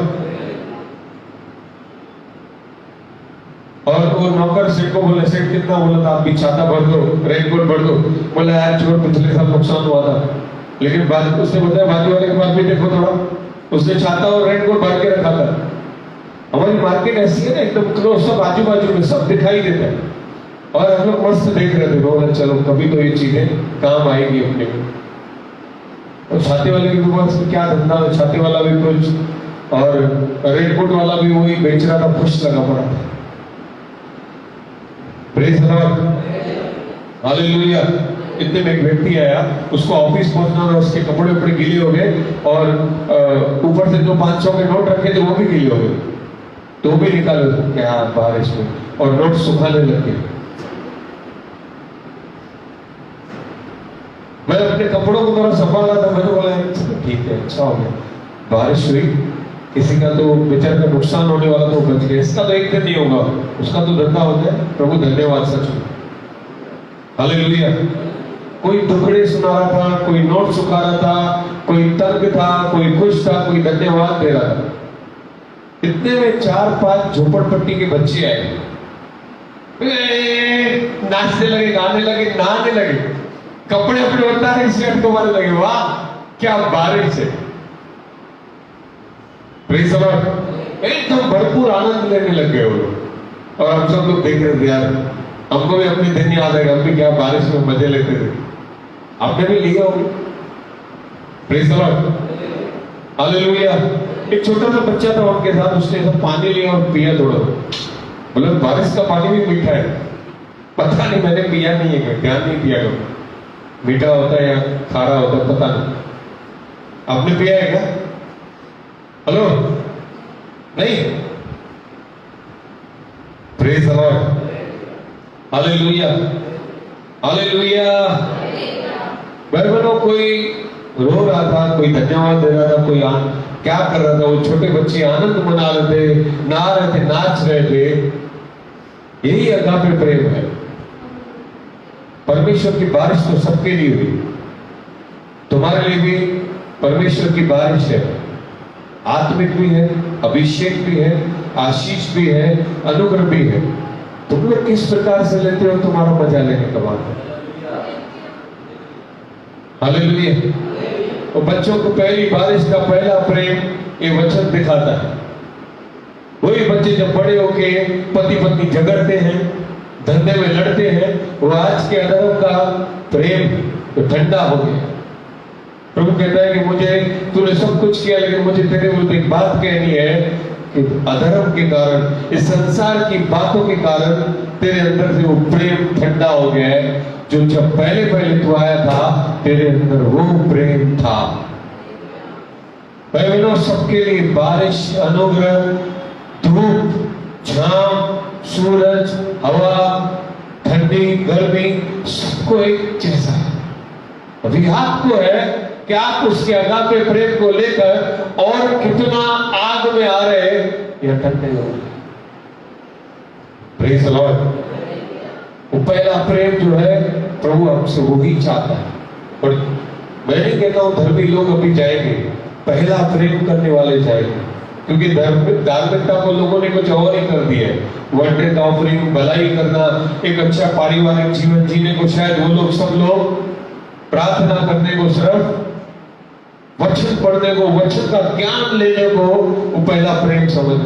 और वो नौकर सेठ को बोले, सेठ कितना बोला था, आप भी छाता भर दो, रेनकोट भर दो। बोला यार छोड़, पिछले साल नुकसान हुआ था। लेकिन बाद उसने बताया बाजू वाले के पास भी देखो थोड़ा, उसने छाता और रेनकोट भर के रखा था। हमारी मार्केट ऐसी है ना, एकदम क्लोज, सब आजू बाजू में सब दिखाई देता है। और हम लोग मस्त देख रहे थे, बोला चलो कभी तो ये चीजें काम आएगी अपने को। और छाते वाले के पास क्या धंधा है, छाते वाला भी कुछ और रेनकोट वाला भी वही बेच रहा था, खुश लगा पड़ा था। Praise the Lord, hallelujah. इतने में एक व्यक्ति आया, उसको ऑफिस पहुंचना था, उसके कपड़े उपड़े गीले हो गए और ऊपर से जो 500 के नोट रखे थे वो भी गीले हो गए, तो भी निकाले क्या बारिश में, और नोट सुखाने लग गए। मैं अपने कपड़ों को थोड़ा संभाल रहा था, मैंने बोला ठीक है अच्छा हो गया, बारिश हुई, किसी का तो बेचारे का नुकसान होने वाला तो बच गया, इसका तो एक दिन नहीं होगा, उसका तो धंधा होता है। प्रभु धन्यवाद सच में, हालेलुया। कोई टुकड़े सुना रहा था, कोई नोट सुखा रहा था, कोई तंग था, कोई खुश था, कोई धन्यवाद दे रहा था। इतने में 4-5 झोपड़पट्टी के बच्चे आए, नाचने लगे, गाने लगे, नहाने लगे, कपड़े अपने उतारे, शर्ट को मारने लगे, वाह क्या बारिश है। Praise the Lord. एकदम भरपूर आनंद लेने लग गए वो लोग। और हम सब लोग देख रहे थे, यार हमको भी अपने दिन याद आएगा, हम भी क्या बारिश में मजे लेते थे। आपने भी लिया होगा। Praise the Lord, hallelujah. एक छोटा सा बच्चा था उनके साथ, उसने सब पानी लिया और पिया थोड़ा, बोले बारिश का पानी भी मीठा है। पता नहीं मैंने पिया नहीं है, ध्यान नहीं दिया करो। मीठा होता है या खारा होता है पता नहीं। आपने पिया है क्या? हेलो, नहीं? Praise the Lord, hallelujah, hallelujah. भाई बहनों, कोई रो रहा था, कोई धन्यवाद दे रहा था, कोई क्या कर रहा था? वो छोटे बच्चे आनंद मना रहे थे, नहा रहे थे, नाच रहे थे। यही अगापे प्रेम है। परमेश्वर की बारिश तो सबके लिए हुई, तुम्हारे लिए भी परमेश्वर की बारिश है। आत्मिक भी है, अभिषेक भी है, आशीष भी है, अनुग्रह भी है। तुम लोग किस प्रकार से लेते हो, तुम्हारा मजा लेने का बात है। हालेलुया। और बच्चों को पहली बारिश का पहला प्रेम ये वचन दिखाता है। वही बच्चे जब बड़े होके पति पत्नी झगड़ते हैं, धंधे में लड़ते हैं, वो आज के अधर्म का प्रेम तो ठंडा हो गया। प्रभु कहता है कि मुझे तूने सब कुछ किया, लेकिन मुझे तेरे विरुद्ध एक बात कहनी है कि अधर्म के कारण, इस संसार की बातों के कारण तेरे अंदर से वो प्रेम ठंडा हो गया है, जो जब पहले पहले तू आया था तेरे अंदर वो प्रेम था। बहनों, सबके लिए बारिश, अनुग्रह, धूप, छांव, सूरज, हवा, ठंडी, गर्मी, सबको एक जैसा है। अभी आपको है कि आप उसके अगापे प्रेम को लेकर और कितना आग में आ रहे या ठंडे हो रहे। Praise the Lord. वो पहला प्रेम जो है प्रभु हमसे वो ही चाहता है। और मैं नहीं कहता हूं धर्मी लोग अभी जाएंगे, पहला प्रेम करने वाले जाएंगे, क्योंकि धार्मिकता को लोगों ने कुछ और ही कर दिया है। वन डे ऑफरिंग, भलाई करना, एक अच्छा पारिवारिक जीवन जीने को शायद वो लोग सब लोग प्रार्थना करने को, सिर्फ वचन पढ़ने को, वचन का ज्ञान लेने को वो पहला प्रेम समझ।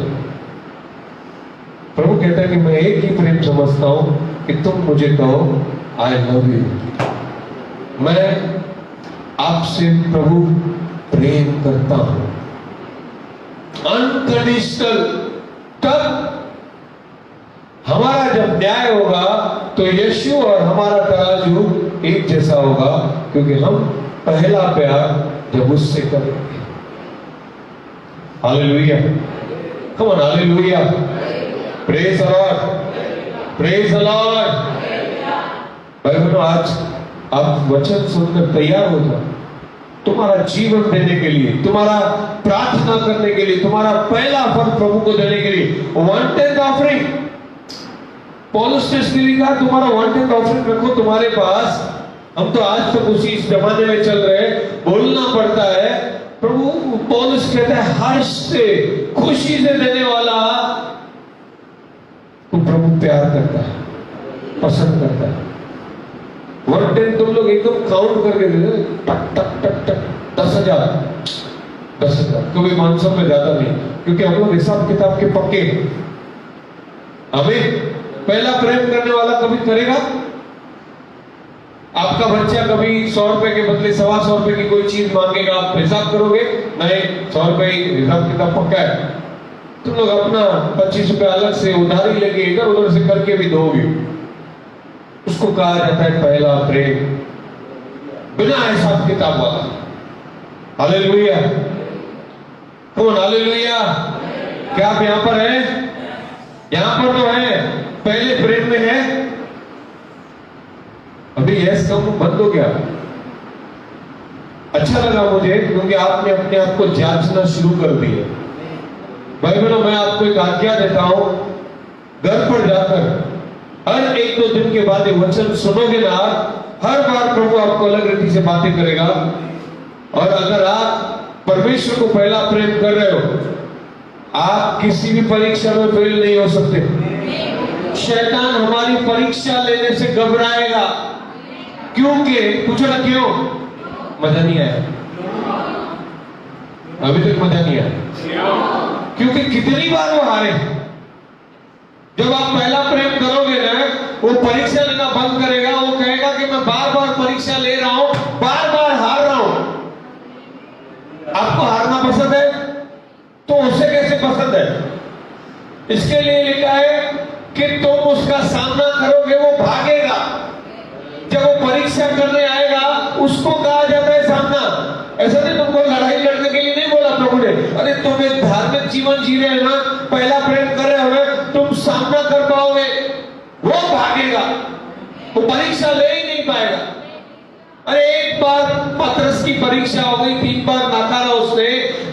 प्रभु कहता है कि मैं एक ही प्रेम समझता हूं कि तुम मुझे कहो आई लव यू। मैं आपसे प्रभु प्रेम करता हूं अनकंडीशनल। तब हमारा जब न्याय होगा तो यीशु और हमारा तराजू एक जैसा होगा, क्योंकि हम पहला प्यार जब उससे करेंगे। Hallelujah, come on, hallelujah, praise the Lord, praise the Lord. भाई बहनों, आज आप वचन सुनकर तैयार हो जाओ, तुम्हारा जीवन देने के लिए, तुम्हारा प्रार्थना करने के लिए, तुम्हारा पहला फल प्रभु को देने के लिए 1/10 ऑफरिंग। पौलुस ने इसलिए लिखा तुम्हारा 1/10 ऑफरिंग रखो तुम्हारे पास। हम तो आज तक उसी जमाने में चल रहे हैं, बोलना पड़ता है। प्रभु पौलुस कहता है हर्ष से, खुशी से देने वाला तो प्रभु प्यार करता है, पसंद करता है। 1/10 तुम लोग एकदम काउंट करके दे दो, टक टक टक टक, 10,000, 10,000, कभी 500 में ज्यादा नहीं, क्योंकि हम लोग हिसाब किताब के पक्के। हमें पहला प्रेम करने वाला कभी करेगा। आपका बच्चा कभी 100 रुपए के बदले 125 रुपए की कोई चीज मांगेगा, आप हिसाब करोगे? नहीं, 100 रुपए हिसाब किताब पक्का है। तुम लोग अपना 25 रुपए अलग से उधारी लेके इधर उधर से करके भी दोगे। उसको कहा जाता है पहला प्रेम, बिना हिसाब किताब वाला। हालेलुया, कौन हालेलुया? क्या आप यहां पर है? यहां पर तो है, पहले प्रेम में है। अभी यस कम बंद हो गया। अच्छा लगा मुझे, क्योंकि आपने अपने आप को जांचना शुरू कर दिया। भाई बहनों, मैं आपको एक आज्ञा देता हूं, घर पर जाकर हर 1-2 दिन के बाद ये वचन सुनोगे ना, हर बार प्रभु आपको अलग रीति से बातें करेगा। और अगर आप परमेश्वर को पहला प्रेम कर रहे हो, आप किसी भी परीक्षा में फेल नहीं हो सकते। शैतान हमारी परीक्षा लेने से घबराएगा, क्योंकि पूछो ना क्यों? मजा नहीं आया, अभी तक मजा नहीं आया, क्योंकि कितनी बार वो हारे। जब आप पहला प्रेम करोगे ना, वो परीक्षा लेना बंद करेगा। वो कहेगा कि मैं बार बार परीक्षा ले रहा हूं, बार बार हार रहा हूं। आपको हारना पसंद है तो उसे कैसे पसंद है? इसके लिए लिखा है कि तुम उसका सामना करोगे, वो भागेगा, जब वो परीक्षा करने आएगा उसको कहा जाता है सामना। ऐसा नहीं तुमको लड़ाई लड़ने के लिए नहीं बोला प्रभु ने, अरे तुम एक धार्मिक जीवन जी रहे हो ना, पहला प्रेम कर रहे हो ना, तुम सामना कर पाओगे, वो भागेगा, वो परीक्षा ले ही नहीं पाएगा। अरे एक बार पतरस की परीक्षा हो गई, 3 बार नकारा उसने,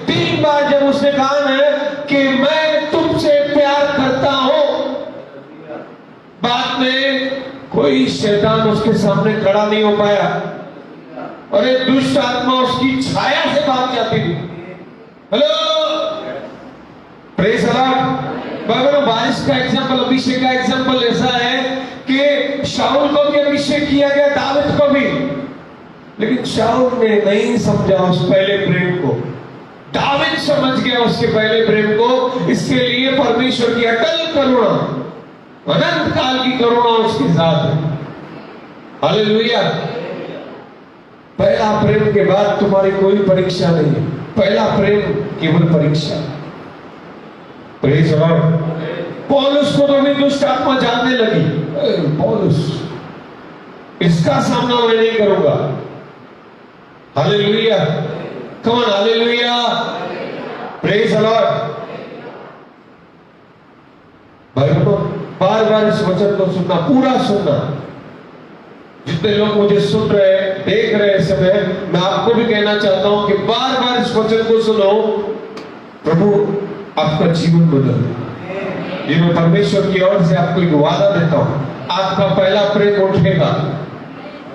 3 बार जब उसने कहा है कि मैं तुमसे प्यार करता हूं, बाद में कोई शैतान उसके सामने खड़ा नहीं हो पाया। अरे दुष्ट आत्मा उसकी छाया से भाग जाती थी। Hello, praise the Lord. बारिश का एग्जांपल, अभिषेक का एग्जांपल ऐसा है कि शाऊल को भी अभिषेक किया गया, दाऊद को भी, लेकिन शाऊल ने नहीं समझा उस पहले प्रेम को। दाऊद समझ गया उसके पहले प्रेम को, इसके लिए परमेश्वर की अटल करुणा, अनंत काल की करुणा उसके साथ है। हालेलुया। पहला प्रेम के बाद तुम्हारी कोई परीक्षा नहीं है, पहला प्रेम केवल परीक्षा। Praise the Lord. पौलुस को तो भी दुष्ट आत्मा जानने लगी, पौलुस इसका सामना मैं नहीं करूंगा। Hallelujah, come on, hallelujah, praise the Lord. भाई बार बार इस वचन को सुनना, पूरा सुनना। जितने लोग मुझे सुन रहे हैं, देख रहे हैं समय, मैं आपको भी कहना चाहता हूं कि बार बार इस वचन को सुनो, प्रभु आपका जीवन बदल। ये मैं परमेश्वर की ओर से आपको एक वादा देता हूं, आपका पहला प्रेम उठेगा।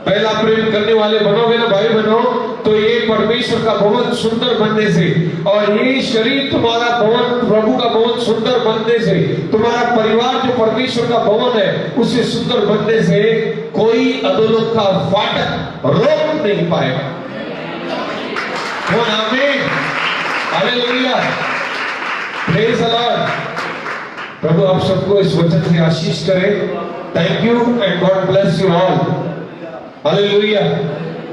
पहला प्रेम करने वाले बनोगे ना भाई बनो, तो ये परमेश्वर का भवन सुंदर बनने से, और ये शरीर तुम्हारा भवन, प्रभु का भवन सुंदर बनने से, तुम्हारा परिवार जो परमेश्वर का भवन है उसे सुंदर बनने से कोई अधोलोक का फाटक रोक नहीं पाएगा। आमीन, हालेलुया, प्रेज द लॉर्ड। प्रभु आप सबको इस वचन से आशीष करे। Thank you and God bless you all. Hallelujah.